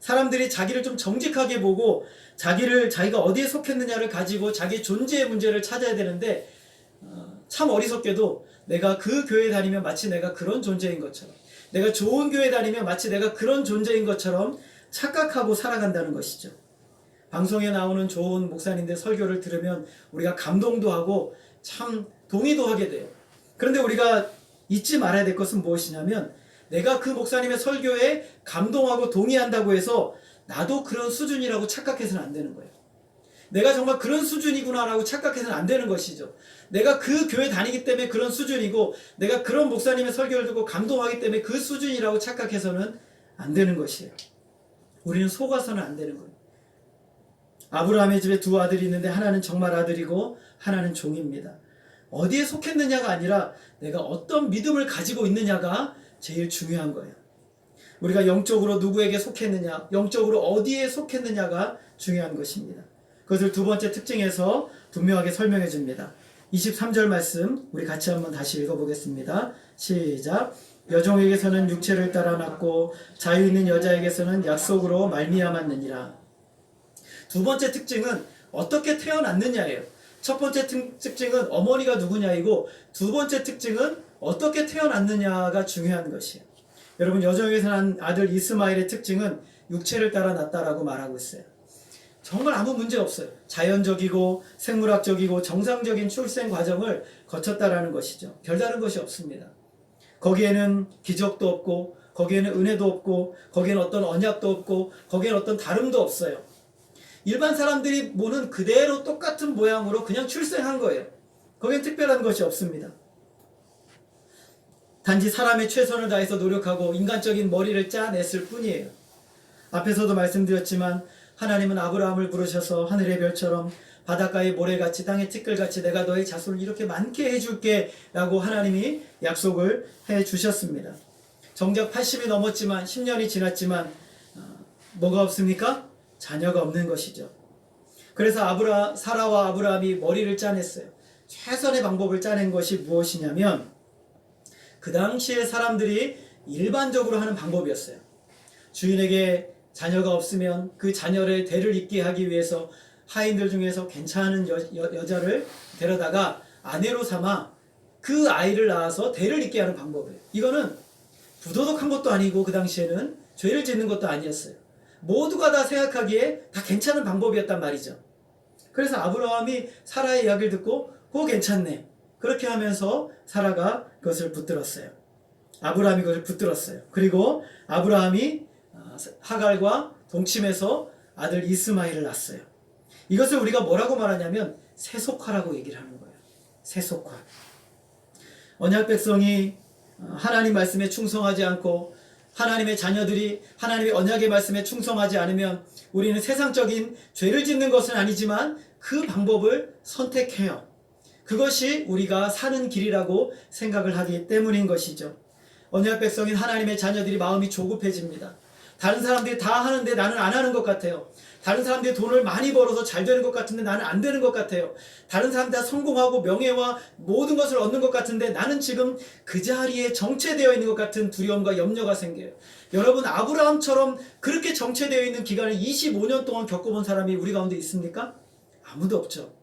사람들이 자기를 좀 정직하게 보고 자기가 어디에 속했느냐를 가지고 자기 존재의 문제를 찾아야 되는데 참 어리석게도 내가 그 교회에 다니면 마치 내가 그런 존재인 것처럼, 내가 좋은 교회에 다니면 마치 내가 그런 존재인 것처럼 착각하고 살아간다는 것이죠. 방송에 나오는 좋은 목사님들 설교를 들으면 우리가 감동도 하고 참 동의도 하게 돼요. 그런데 우리가 잊지 말아야 될 것은 무엇이냐면 내가 그 목사님의 설교에 감동하고 동의한다고 해서 나도 그런 수준이라고 착각해서는 안 되는 거예요. 내가 정말 그런 수준이구나라고 착각해서는 안 되는 것이죠. 내가 그 교회 다니기 때문에 그런 수준이고 내가 그런 목사님의 설교를 듣고 감동하기 때문에 그 수준이라고 착각해서는 안 되는 것이에요. 우리는 속아서는 안 되는 거예요. 아브라함의 집에 두 아들이 있는데 하나는 정말 아들이고 하나는 종입니다. 어디에 속했느냐가 아니라 내가 어떤 믿음을 가지고 있느냐가 제일 중요한 거예요. 우리가 영적으로 누구에게 속했느냐, 영적으로 어디에 속했느냐가 중요한 것입니다. 그것을 두 번째 특징에서 분명하게 설명해 줍니다. 23절 말씀 우리 같이 한번 다시 읽어보겠습니다. 시작. 여종에게서는 육체를 따라 낳고 자유 있는 여자에게서는 약속으로 말미암았느니라. 두 번째 특징은 어떻게 태어났느냐예요. 첫 번째 특징은 어머니가 누구냐이고 두 번째 특징은 어떻게 태어났느냐가 중요한 것이에요. 여러분 여종에게서 난 아들 이스마엘의 특징은 육체를 따라 낳았다라고 말하고 있어요. 정말 아무 문제 없어요. 자연적이고 생물학적이고 정상적인 출생 과정을 거쳤다라는 것이죠. 별다른 것이 없습니다. 거기에는 기적도 없고 거기에는 은혜도 없고 거기에는 어떤 언약도 없고 거기에는 어떤 다름도 없어요. 일반 사람들이 보는 그대로 똑같은 모양으로 그냥 출생한 거예요. 거기엔 특별한 것이 없습니다. 단지 사람의 최선을 다해서 노력하고 인간적인 머리를 짜냈을 뿐이에요. 앞에서도 말씀드렸지만 하나님은 아브라함을 부르셔서 하늘의 별처럼 바닷가의 모래같이 땅의 티끌같이 내가 너의 자손을 이렇게 많게 해줄게 라고 하나님이 약속을 해주셨습니다. 정작 80이 넘었지만 10년이 지났지만 뭐가 없습니까? 자녀가 없는 것이죠. 그래서 사라와 아브라함이 머리를 짜냈어요. 최선의 방법을 짜낸 것이 무엇이냐면 그 당시에 사람들이 일반적으로 하는 방법이었어요. 주인에게 자녀가 없으면 그 자녀를 대를 잇게 하기 위해서 하인들 중에서 괜찮은 여자를 데려다가 아내로 삼아 그 아이를 낳아서 대를 잇게 하는 방법이에요. 이거는 부도덕한 것도 아니고 그 당시에는 죄를 짓는 것도 아니었어요. 모두가 다 생각하기에 다 괜찮은 방법이었단 말이죠. 그래서 아브라함이 사라의 이야기를 듣고 그거 괜찮네. 그렇게 하면서 사라가 그것을 붙들었어요. 아브라함이 그것을 붙들었어요. 그리고 아브라함이 하갈과 동침해서 아들 이스마엘을 낳았어요. 이것을 우리가 뭐라고 말하냐면 세속화라고 얘기를 하는 거예요. 세속화. 언약 백성이 하나님 말씀에 충성하지 않고 하나님의 자녀들이 하나님의 언약의 말씀에 충성하지 않으면 우리는 세상적인 죄를 짓는 것은 아니지만 그 방법을 선택해요. 그것이 우리가 사는 길이라고 생각을 하기 때문인 것이죠. 언약 백성인 하나님의 자녀들이 마음이 조급해집니다. 다른 사람들이 다 하는데 나는 안 하는 것 같아요. 다른 사람들이 돈을 많이 벌어서 잘 되는 것 같은데 나는 안 되는 것 같아요. 다른 사람들 다 성공하고 명예와 모든 것을 얻는 것 같은데 나는 지금 그 자리에 정체되어 있는 것 같은 두려움과 염려가 생겨요. 여러분 아브라함처럼 그렇게 정체되어 있는 기간을 25년 동안 겪어본 사람이 우리 가운데 있습니까? 아무도 없죠.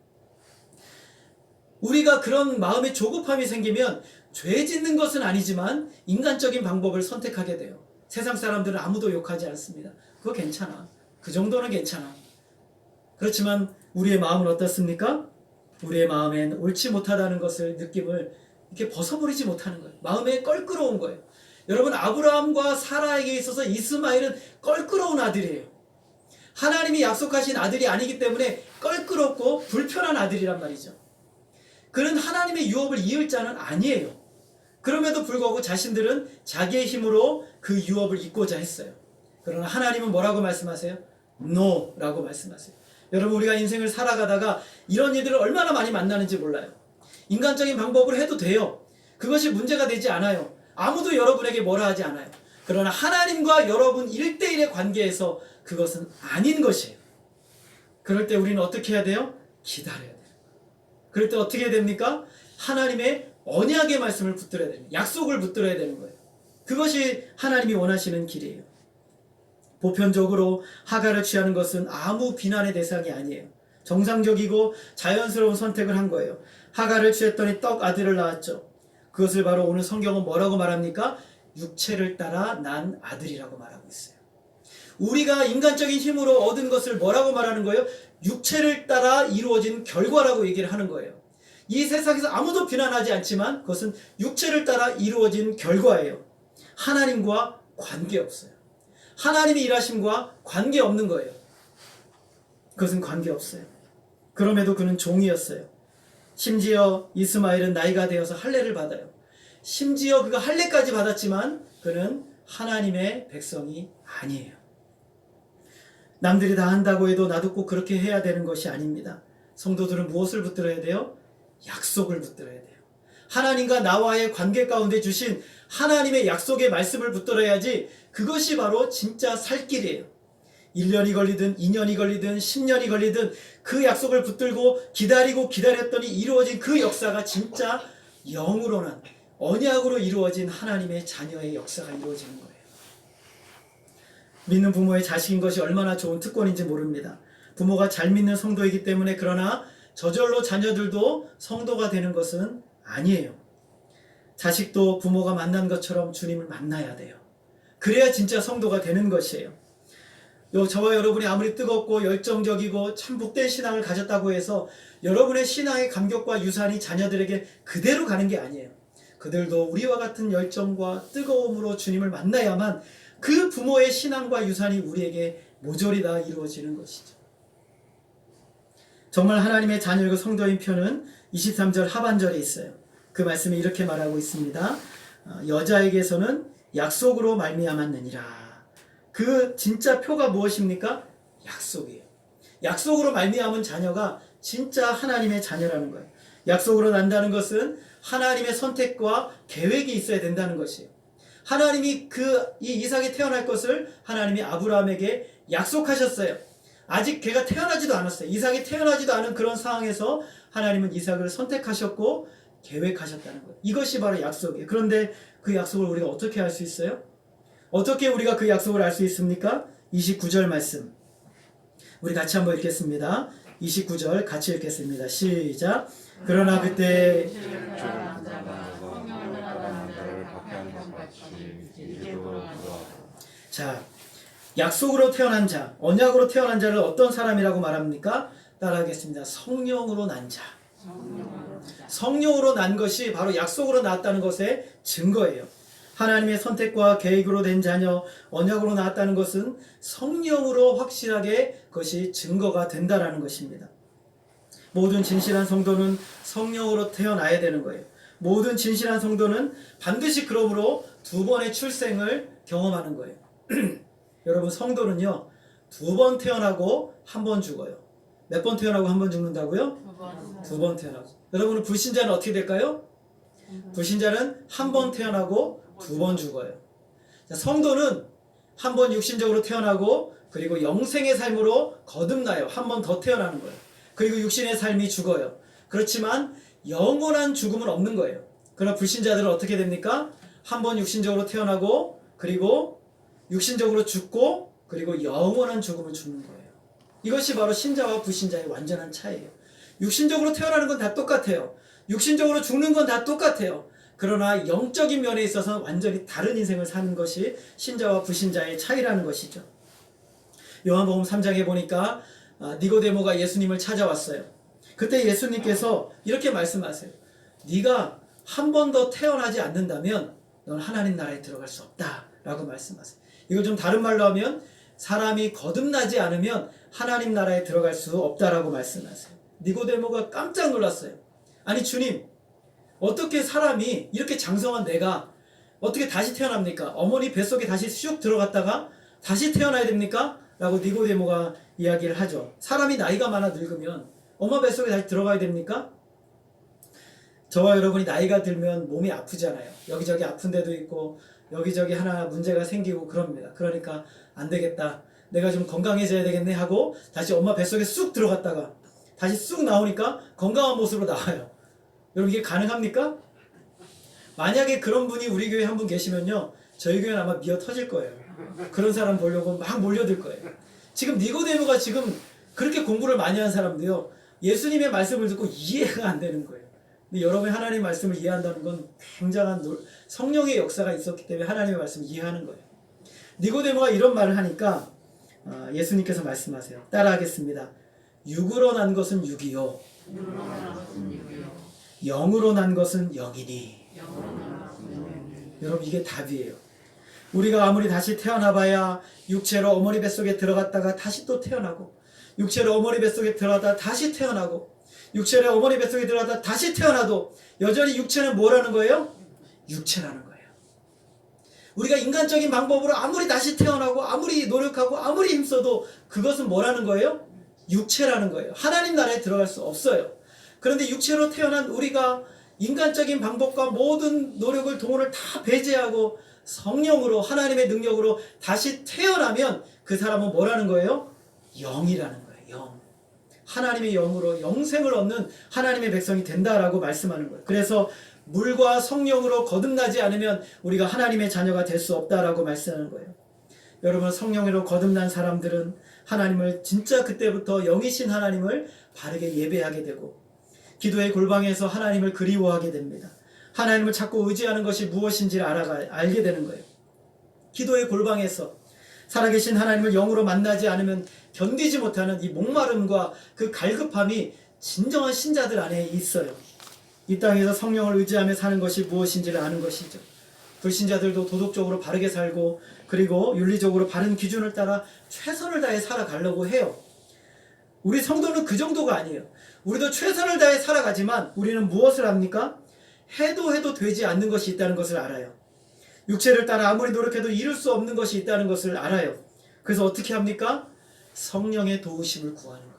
우리가 그런 마음의 조급함이 생기면 죄 짓는 것은 아니지만 인간적인 방법을 선택하게 돼요. 세상 사람들은 아무도 욕하지 않습니다. 그거 괜찮아. 그 정도는 괜찮아. 그렇지만 우리의 마음은 어떻습니까? 우리의 마음엔 옳지 못하다는 것을 느낌을 이렇게 벗어버리지 못하는 거예요. 마음에 껄끄러운 거예요. 여러분 아브라함과 사라에게 있어서 이스마엘은 껄끄러운 아들이에요. 하나님이 약속하신 아들이 아니기 때문에 껄끄럽고 불편한 아들이란 말이죠. 그는 하나님의 유업을 이을 자는 아니에요. 그럼에도 불구하고 자신들은 자기의 힘으로 그 유업을 잇고자 했어요. 그러나 하나님은 뭐라고 말씀하세요? No 라고 말씀하세요. 여러분 우리가 인생을 살아가다가 이런 일들을 얼마나 많이 만나는지 몰라요. 인간적인 방법으로 해도 돼요. 그것이 문제가 되지 않아요. 아무도 여러분에게 뭐라 하지 않아요. 그러나 하나님과 여러분 1대1의 관계에서 그것은 아닌 것이에요. 그럴 때 우리는 어떻게 해야 돼요? 기다려야 돼요. 그럴 때 어떻게 해야 됩니까? 하나님의 언약의 말씀을 붙들어야 됩니다. 약속을 붙들어야 되는 거예요. 그것이 하나님이 원하시는 길이에요. 보편적으로 하갈을 취하는 것은 아무 비난의 대상이 아니에요. 정상적이고 자연스러운 선택을 한 거예요. 하갈을 취했더니 떡 아들을 낳았죠. 그것을 바로 오늘 성경은 뭐라고 말합니까? 육체를 따라 난 아들이라고 말하고 있어요. 우리가 인간적인 힘으로 얻은 것을 뭐라고 말하는 거예요? 육체를 따라 이루어진 결과라고 얘기를 하는 거예요. 이 세상에서 아무도 비난하지 않지만 그것은 육체를 따라 이루어진 결과예요. 하나님과 관계없어요. 하나님이 일하심과 관계없는 거예요. 그것은 관계없어요. 그럼에도 그는 종이었어요. 심지어 이스마엘은 나이가 되어서 할례를 받아요. 심지어 그가 할례까지 받았지만 그는 하나님의 백성이 아니에요. 남들이 다 한다고 해도 나도 꼭 그렇게 해야 되는 것이 아닙니다. 성도들은 무엇을 붙들어야 돼요? 약속을 붙들어야 돼요. 하나님과 나와의 관계 가운데 주신 하나님의 약속의 말씀을 붙들어야지 그것이 바로 진짜 살 길이에요. 1년이 걸리든 2년이 걸리든 10년이 걸리든 그 약속을 붙들고 기다리고 기다렸더니 이루어진 그 역사가 진짜 영으로 난 언약으로 이루어진 하나님의 자녀의 역사가 이루어지는 거예요. 믿는 부모의 자식인 것이 얼마나 좋은 특권인지 모릅니다. 부모가 잘 믿는 성도이기 때문에 그러나 저절로 자녀들도 성도가 되는 것은 아니에요. 자식도 부모가 만난 것처럼 주님을 만나야 돼요. 그래야 진짜 성도가 되는 것이에요. 저와 여러분이 아무리 뜨겁고 열정적이고 참 복된 신앙을 가졌다고 해서 여러분의 신앙의 감격과 유산이 자녀들에게 그대로 가는 게 아니에요. 그들도 우리와 같은 열정과 뜨거움으로 주님을 만나야만 그 부모의 신앙과 유산이 우리에게 모조리 다 이루어지는 것이죠. 정말 하나님의 자녀이고 성도인 표는 23절 하반절에 있어요. 그 말씀이 이렇게 말하고 있습니다. 여자에게서는 약속으로 말미암았느니라. 그 진짜 표가 무엇입니까? 약속이에요. 약속으로 말미암은 자녀가 진짜 하나님의 자녀라는 거예요. 약속으로 난다는 것은 하나님의 선택과 계획이 있어야 된다는 것이에요. 하나님이 이 이삭이 태어날 것을 하나님이 아브라함에게 약속하셨어요. 아직 걔가 태어나지도 않았어요. 이삭이 태어나지도 않은 그런 상황에서 하나님은 이삭을 선택하셨고 계획하셨다는 거예요. 이것이 바로 약속이에요. 그런데 그 약속을 우리가 어떻게 알 수 있어요? 어떻게 우리가 그 약속을 알 수 있습니까? 29절 말씀 우리 같이 한번 읽겠습니다. 29절 같이 읽겠습니다. 시작. 그러나 그때 자, 약속으로 태어난 자, 언약으로 태어난 자를 어떤 사람이라고 말합니까? 따라하겠습니다. 성령으로 난 자. 성령으로 난 것이 바로 약속으로 낳았다는 것의 증거예요. 하나님의 선택과 계획으로 된 자녀, 언약으로 낳았다는 것은 성령으로 확실하게 그것이 증거가 된다라는 것입니다. 모든 진실한 성도는 성령으로 태어나야 되는 거예요. 모든 진실한 성도는 반드시 그러므로 두 번의 출생을 경험하는 거예요. 여러분 성도는요 2번 태어나고 1번 죽어요. 몇 번 태어나고 1번 죽는다고요? 2번 태어나고. 여러분은 불신자는 어떻게 될까요? 불신자는 1번 태어나고 2번 죽어요. 자, 성도는 1번 육신적으로 태어나고 그리고 영생의 삶으로 거듭나요. 1번 더 태어나는 거예요. 그리고 육신의 삶이 죽어요. 그렇지만 영원한 죽음은 없는 거예요. 그러나 불신자들은 어떻게 됩니까? 1번 육신적으로 태어나고 그리고 육신적으로 죽고 그리고 영원한 죽음을 죽는 거예요. 이것이 바로 신자와 불신자의 완전한 차이예요. 육신적으로 태어나는 건 다 똑같아요. 육신적으로 죽는 건 다 똑같아요. 그러나 영적인 면에 있어서는 완전히 다른 인생을 사는 것이 신자와 불신자의 차이라는 것이죠. 요한복음 3장에 보니까 니고데모가 예수님을 찾아왔어요. 그때 예수님께서 이렇게 말씀하세요. 네가 한 번 더 태어나지 않는다면 넌 하나님 나라에 들어갈 수 없다 라고 말씀하세요. 이걸 좀 다른 말로 하면 사람이 거듭나지 않으면 하나님 나라에 들어갈 수 없다라고 말씀하세요. 니고데모가 깜짝 놀랐어요. 아니 주님, 어떻게 사람이 이렇게 장성한 내가 어떻게 다시 태어납니까? 어머니 뱃속에 다시 쑥 들어갔다가 다시 태어나야 됩니까? 라고 니고데모가 이야기를 하죠. 사람이 나이가 많아 늙으면 엄마 뱃속에 다시 들어가야 됩니까? 저와 여러분이 나이가 들면 몸이 아프잖아요. 여기저기 아픈 데도 있고 여기저기 하나 문제가 생기고 그럽니다. 그러니까 안 되겠다. 내가 좀 건강해져야 되겠네 하고 다시 엄마 뱃속에 쑥 들어갔다가 다시 쑥 나오니까 건강한 모습으로 나와요. 여러분 이게 가능합니까? 만약에 그런 분이 우리 교회에 한 분 계시면요. 저희 교회는 아마 미어 터질 거예요. 그런 사람 보려고 막 몰려들 거예요. 지금 니고데모가 지금 그렇게 공부를 많이 한 사람도요. 예수님의 말씀을 듣고 이해가 안 되는 거예요. 근데 여러분이 하나님의 말씀을 이해한다는 건 굉장한 성령의 역사가 있었기 때문에 하나님의 말씀을 이해하는 거예요. 니고데모가 이런 말을 하니까 예수님께서 말씀하세요. 따라하겠습니다. 육으로 난 것은 육이요 영으로 난 것은 영이니. 여러분 이게 답이에요. 우리가 아무리 다시 태어나봐야 육체로 어머니 뱃속에 들어갔다가 다시 또 태어나고 육체로 어머니 뱃속에 들어가다 다시 태어나고 육체로 어머니 뱃속에 들어가다 다시 태어나도 여전히 육체는 뭐라는 거예요? 육체라는 거예요. 우리가 인간적인 방법으로 아무리 다시 태어나고 아무리 노력하고 아무리 힘써도 그것은 뭐라는 거예요? 육체라는 거예요. 하나님 나라에 들어갈 수 없어요. 그런데 육체로 태어난 우리가 인간적인 방법과 모든 노력을 동원을 다 배제하고 성령으로 하나님의 능력으로 다시 태어나면 그 사람은 뭐라는 거예요? 영이라는 거예요. 영. 하나님의 영으로 영생을 얻는 하나님의 백성이 된다라고 말씀하는 거예요. 그래서 물과 성령으로 거듭나지 않으면 우리가 하나님의 자녀가 될 수 없다라고 말씀하는 거예요. 여러분, 성령으로 거듭난 사람들은 하나님을 진짜 그때부터 영이신 하나님을 바르게 예배하게 되고 기도의 골방에서 하나님을 그리워하게 됩니다. 하나님을 자꾸 의지하는 것이 무엇인지를 알게 되는 거예요. 기도의 골방에서 살아계신 하나님을 영으로 만나지 않으면 견디지 못하는 이 목마름과 그 갈급함이 진정한 신자들 안에 있어요. 이 땅에서 성령을 의지하며 사는 것이 무엇인지를 아는 것이죠. 불신자들도 도덕적으로 바르게 살고 그리고 윤리적으로 바른 기준을 따라 최선을 다해 살아가려고 해요. 우리 성도는 그 정도가 아니에요. 우리도 최선을 다해 살아가지만 우리는 무엇을 합니까? 해도 되지 않는 것이 있다는 것을 알아요. 육체를 따라 아무리 노력해도 이룰 수 없는 것이 있다는 것을 알아요. 그래서 어떻게 합니까? 성령의 도우심을 구하는 거예요.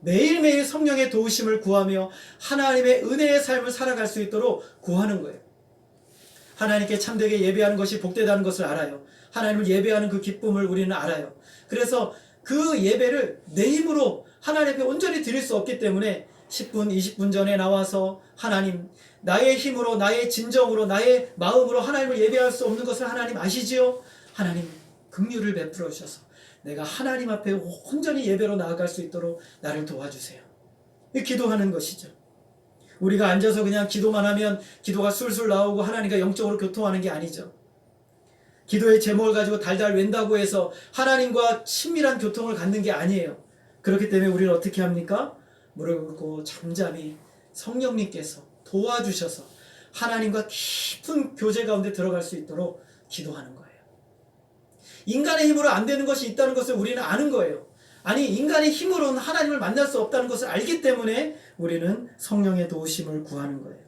매일매일 성령의 도우심을 구하며 하나님의 은혜의 삶을 살아갈 수 있도록 구하는 거예요. 하나님께 참되게 예배하는 것이 복되다는 것을 알아요. 하나님을 예배하는 그 기쁨을 우리는 알아요. 그래서 그 예배를 내 힘으로 하나님 앞에 온전히 드릴 수 없기 때문에 10분, 20분 전에 나와서 하나님, 나의 힘으로, 나의 진정으로, 나의 마음으로 하나님을 예배할 수 없는 것을 하나님 아시지요? 하나님, 긍휼을 베풀어 주셔서 내가 하나님 앞에 온전히 예배로 나아갈 수 있도록 나를 도와주세요. 기도하는 것이죠. 우리가 앉아서 그냥 기도만 하면 기도가 술술 나오고 하나님과 영적으로 교통하는 게 아니죠. 기도의 제목을 가지고 달달 웬다고 해서 하나님과 친밀한 교통을 갖는 게 아니에요. 그렇기 때문에 우리는 어떻게 합니까? 무릎 꿇고 잠잠히 성령님께서 도와주셔서 하나님과 깊은 교제 가운데 들어갈 수 있도록 기도하는 거예요. 인간의 힘으로 안 되는 것이 있다는 것을 우리는 아는 거예요. 아니, 인간의 힘으로는 하나님을 만날 수 없다는 것을 알기 때문에 우리는 성령의 도우심을 구하는 거예요.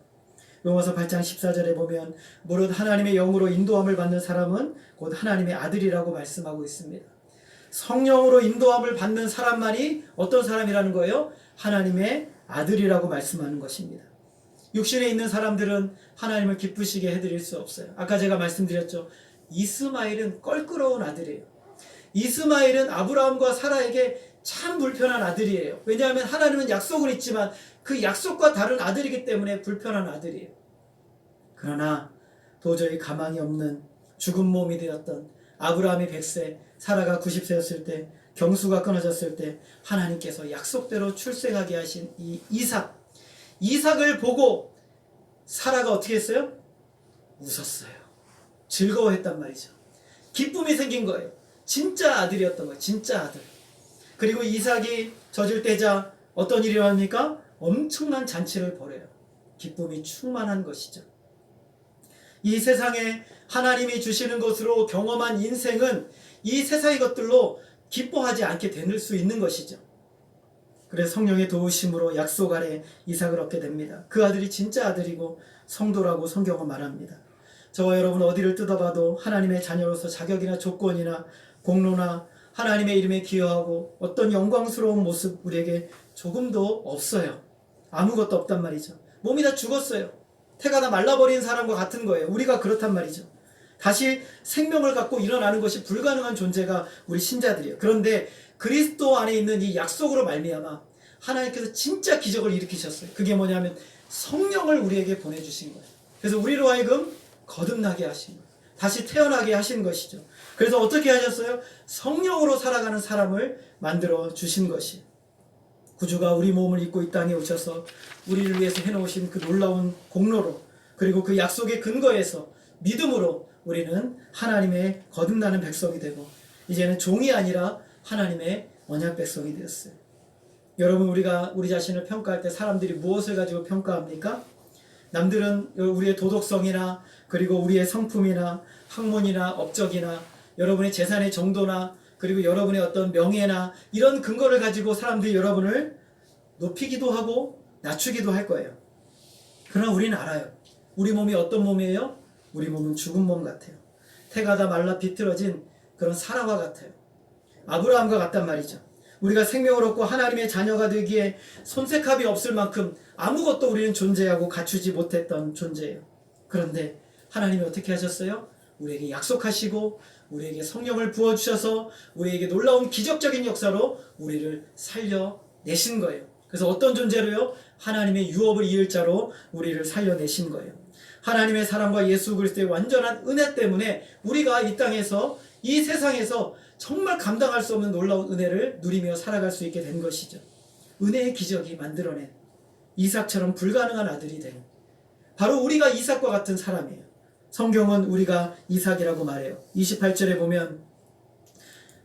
로마서 8장 14절에 보면 무릇 하나님의 영으로 인도함을 받는 사람은 곧 하나님의 아들이라고 말씀하고 있습니다. 성령으로 인도함을 받는 사람만이 어떤 사람이라는 거예요? 하나님의 아들이라고 말씀하는 것입니다. 육신에 있는 사람들은 하나님을 기쁘시게 해드릴 수 없어요. 아까 제가 말씀드렸죠. 이스마엘은 껄끄러운 아들이에요. 이스마엘은 아브라함과 사라에게 참 불편한 아들이에요. 왜냐하면 하나님은 약속은 있지만 그 약속과 다른 아들이기 때문에 불편한 아들이에요. 그러나 도저히 가망이 없는 죽은 몸이 되었던 아브라함이 100세, 사라가 90세였을 때, 경수가 끊어졌을 때 하나님께서 약속대로 출생하게 하신 이 이삭을 보고 사라가 어떻게 했어요? 웃었어요. 즐거워했단 말이죠. 기쁨이 생긴 거예요. 진짜 아들이었던 거예요. 진짜 아들. 그리고 이삭이 젖을 떼자 어떤 일이 일어납니까? 엄청난 잔치를 벌여요. 기쁨이 충만한 것이죠. 이 세상에 하나님이 주시는 것으로 경험한 인생은 이 세상의 것들로 기뻐하지 않게 될 수 있는 것이죠. 그래서 성령의 도우심으로 약속 아래 이삭을 얻게 됩니다. 그 아들이 진짜 아들이고 성도라고 성경은 말합니다. 저와 여러분 어디를 뜯어봐도 하나님의 자녀로서 자격이나 조건이나 공로나 하나님의 이름에 기여하고 어떤 영광스러운 모습 우리에게 조금도 없어요. 아무것도 없단 말이죠. 몸이 다 죽었어요. 태가 다 말라버린 사람과 같은 거예요. 우리가 그렇단 말이죠. 다시 생명을 갖고 일어나는 것이 불가능한 존재가 우리 신자들이에요. 그런데 그리스도 안에 있는 이 약속으로 말미암아 하나님께서 진짜 기적을 일으키셨어요. 그게 뭐냐면 성령을 우리에게 보내주신 거예요. 그래서 우리로 하여금 거듭나게 하신 거예요. 다시 태어나게 하신 것이죠. 그래서 어떻게 하셨어요? 성령으로 살아가는 사람을 만들어 주신 것이에요. 구주가 우리 몸을 입고 이 땅에 오셔서 우리를 위해서 해놓으신 그 놀라운 공로로 그리고 그 약속의 근거에서 믿음으로 우리는 하나님의 거듭나는 백성이 되고 이제는 종이 아니라 하나님의 언약 백성이 되었어요. 여러분 우리가 우리 자신을 평가할 때 사람들이 무엇을 가지고 평가합니까? 남들은 우리의 도덕성이나 그리고 우리의 성품이나 학문이나 업적이나 여러분의 재산의 정도나 그리고 여러분의 어떤 명예나 이런 근거를 가지고 사람들이 여러분을 높이기도 하고 낮추기도 할 거예요. 그러나 우리는 알아요. 우리 몸이 어떤 몸이에요? 우리 몸은 죽은 몸 같아요. 태가 다 말라 비틀어진 그런 사라와 같아요. 아브라함과 같단 말이죠. 우리가 생명을 얻고 하나님의 자녀가 되기에 손색함이 없을 만큼 아무것도 우리는 존재하고 갖추지 못했던 존재예요. 그런데 하나님이 어떻게 하셨어요? 우리에게 약속하시고 우리에게 성령을 부어주셔서 우리에게 놀라운 기적적인 역사로 우리를 살려내신 거예요. 그래서 어떤 존재로요? 하나님의 유업을 이을 자로 우리를 살려내신 거예요. 하나님의 사랑과 예수 그리스도의 완전한 은혜 때문에 우리가 이 땅에서, 이 세상에서 정말 감당할 수 없는 놀라운 은혜를 누리며 살아갈 수 있게 된 것이죠. 은혜의 기적이 만들어낸 이삭처럼 불가능한 아들이 된, 바로 우리가 이삭과 같은 사람이에요. 성경은 우리가 이삭이라고 말해요. 28절에 보면,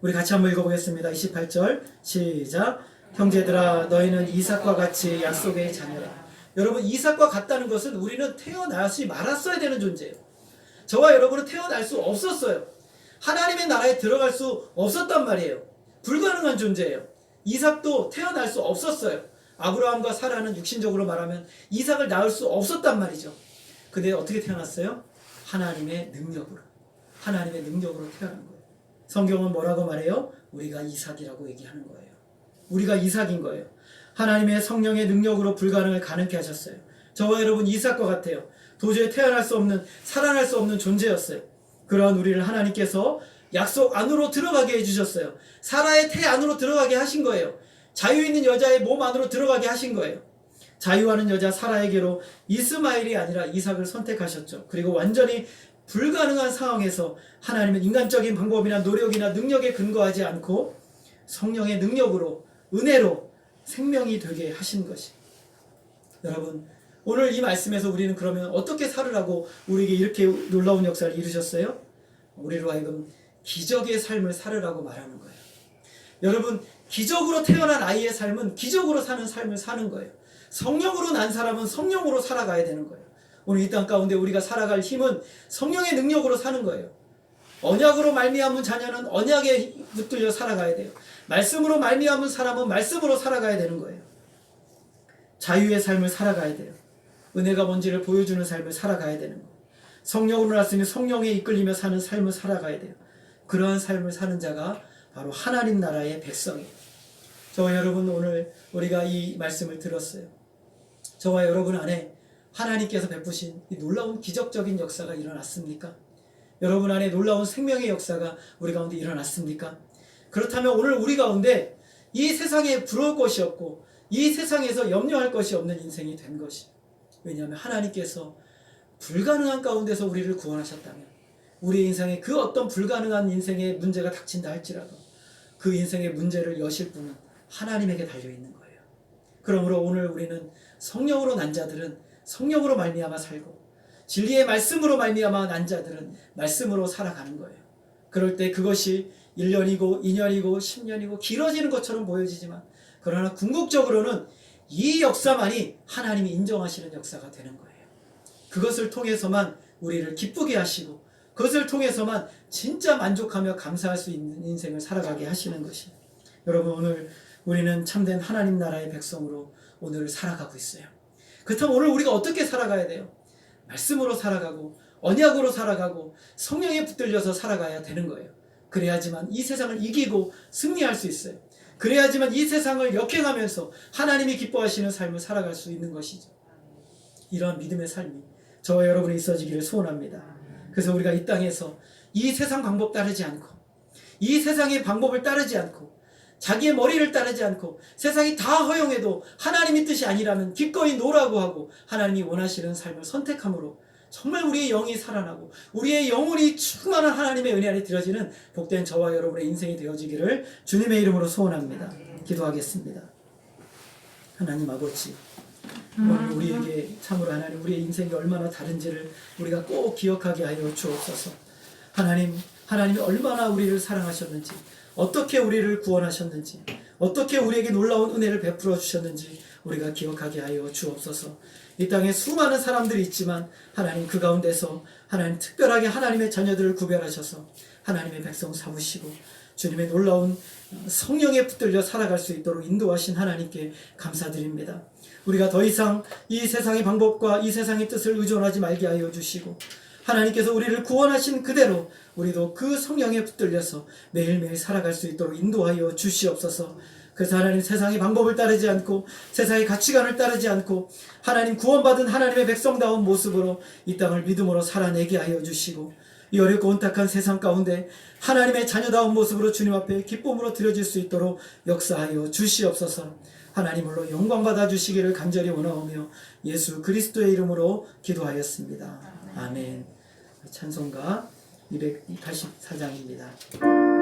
우리 같이 한번 읽어보겠습니다. 28절 시작. 형제들아 너희는 이삭과 같이 약속의 자녀라. 여러분, 이삭과 같다는 것은 우리는 태어나지 말았어야 되는 존재예요. 저와 여러분은 태어날 수 없었어요. 하나님의 나라에 들어갈 수 없었단 말이에요. 불가능한 존재예요. 이삭도 태어날 수 없었어요. 아브라함과 사라는 육신적으로 말하면 이삭을 낳을 수 없었단 말이죠. 근데 어떻게 태어났어요? 하나님의 능력으로. 하나님의 능력으로 태어난 거예요. 성경은 뭐라고 말해요? 우리가 이삭이라고 얘기하는 거예요. 우리가 이삭인 거예요. 하나님의 성령의 능력으로 불가능을 가능케 하셨어요. 저와 여러분 이삭과 같아요. 도저히 태어날 수 없는, 살아날 수 없는 존재였어요. 그러한 우리를 하나님께서 약속 안으로 들어가게 해주셨어요. 사라의 태 안으로 들어가게 하신 거예요. 자유 있는 여자의 몸 안으로 들어가게 하신 거예요. 자유하는 여자 사라에게로 이스마엘이 아니라 이삭을 선택하셨죠. 그리고 완전히 불가능한 상황에서 하나님은 인간적인 방법이나 노력이나 능력에 근거하지 않고 성령의 능력으로, 은혜로 생명이 되게 하신 것이. 여러분, 오늘 이 말씀에서 우리는 그러면 어떻게 살으라고 우리에게 이렇게 놀라운 역사를 이루셨어요? 우리로 하여금 기적의 삶을 살으라고 말하는 거예요. 여러분, 기적으로 태어난 아이의 삶은 기적으로 사는 삶을 사는 거예요. 성령으로 난 사람은 성령으로 살아가야 되는 거예요. 오늘 이 땅 가운데 우리가 살아갈 힘은 성령의 능력으로 사는 거예요. 언약으로 말미암은 자녀는 언약에 붙들려 살아가야 돼요. 말씀으로 말미암은 사람은 말씀으로 살아가야 되는 거예요. 자유의 삶을 살아가야 돼요. 은혜가 뭔지를 보여주는 삶을 살아가야 되는 거예요. 성령으로 났으니 성령에 이끌리며 사는 삶을 살아가야 돼요. 그러한 삶을 사는 자가 바로 하나님 나라의 백성이에요. 저와 여러분, 오늘 우리가 이 말씀을 들었어요. 저와 여러분 안에 하나님께서 베푸신 이 놀라운 기적적인 역사가 일어났습니까? 여러분 안에 놀라운 생명의 역사가 우리 가운데 일어났습니까? 그렇다면 오늘 우리 가운데 이 세상에 부러울 것이 없고 이 세상에서 염려할 것이 없는 인생이 된 것이. 왜냐하면 하나님께서 불가능한 가운데서 우리를 구원하셨다면, 우리 인생에 그 어떤 불가능한 인생의 문제가 닥친다 할지라도 그 인생의 문제를 여실 분은 하나님에게 달려있는 거예요. 그러므로 오늘 우리는 성령으로 난 자들은 성령으로 말미암아 살고, 진리의 말씀으로 말미암아 난 자들은 말씀으로 살아가는 거예요. 그럴 때 그것이 1년이고 2년이고 10년이고 길어지는 것처럼 보여지지만, 그러나 궁극적으로는 이 역사만이 하나님이 인정하시는 역사가 되는 거예요. 그것을 통해서만 우리를 기쁘게 하시고, 그것을 통해서만 진짜 만족하며 감사할 수 있는 인생을 살아가게 하시는 것이. 여러분, 오늘 우리는 참된 하나님 나라의 백성으로 오늘 살아가고 있어요. 그렇다면 오늘 우리가 어떻게 살아가야 돼요? 말씀으로 살아가고 언약으로 살아가고 성령에 붙들려서 살아가야 되는 거예요. 그래야지만 이 세상을 이기고 승리할 수 있어요. 그래야지만 이 세상을 역행하면서 하나님이 기뻐하시는 삶을 살아갈 수 있는 것이죠. 이러한 믿음의 삶이 저와 여러분이 있어지기를 소원합니다. 그래서 우리가 이 땅에서 이 세상 방법 따르지 않고, 이 세상의 방법을 따르지 않고, 자기의 머리를 따르지 않고, 세상이 다 허용해도 하나님의 뜻이 아니라면 기꺼이 노라고 하고 하나님이 원하시는 삶을 선택함으로 정말 우리의 영이 살아나고 우리의 영혼이 충만한 하나님의 은혜 안에 들어지는 복된 저와 여러분의 인생이 되어지기를 주님의 이름으로 소원합니다. 기도하겠습니다. 하나님 아버지, 오늘 우리에게 참으로 하나님, 우리의 인생이 얼마나 다른지를 우리가 꼭 기억하게 하여 주옵소서. 하나님이 얼마나 우리를 사랑하셨는지, 어떻게 우리를 구원하셨는지, 어떻게 우리에게 놀라운 은혜를 베풀어 주셨는지 우리가 기억하게 하여 주옵소서. 이 땅에 수많은 사람들이 있지만 하나님, 그 가운데서 하나님 특별하게 하나님의 자녀들을 구별하셔서 하나님의 백성 삼으시고 주님의 놀라운 성령에 붙들려 살아갈 수 있도록 인도하신 하나님께 감사드립니다. 우리가 더 이상 이 세상의 방법과 이 세상의 뜻을 의존하지 말게 하여 주시고 하나님께서 우리를 구원하신 그대로 우리도 그 성령에 붙들려서 매일매일 살아갈 수 있도록 인도하여 주시옵소서. 그래서 하나님 세상의 방법을 따르지 않고 세상의 가치관을 따르지 않고 하나님 구원받은 하나님의 백성다운 모습으로 이 땅을 믿음으로 살아내게 하여 주시고 이 어렵고 혼탁한 세상 가운데 하나님의 자녀다운 모습으로 주님 앞에 기쁨으로 드려질 수 있도록 역사하여 주시옵소서. 하나님으로 영광 받아 주시기를 간절히 원하오며 예수 그리스도의 이름으로 기도하였습니다. 아멘. 찬송가 284장입니다.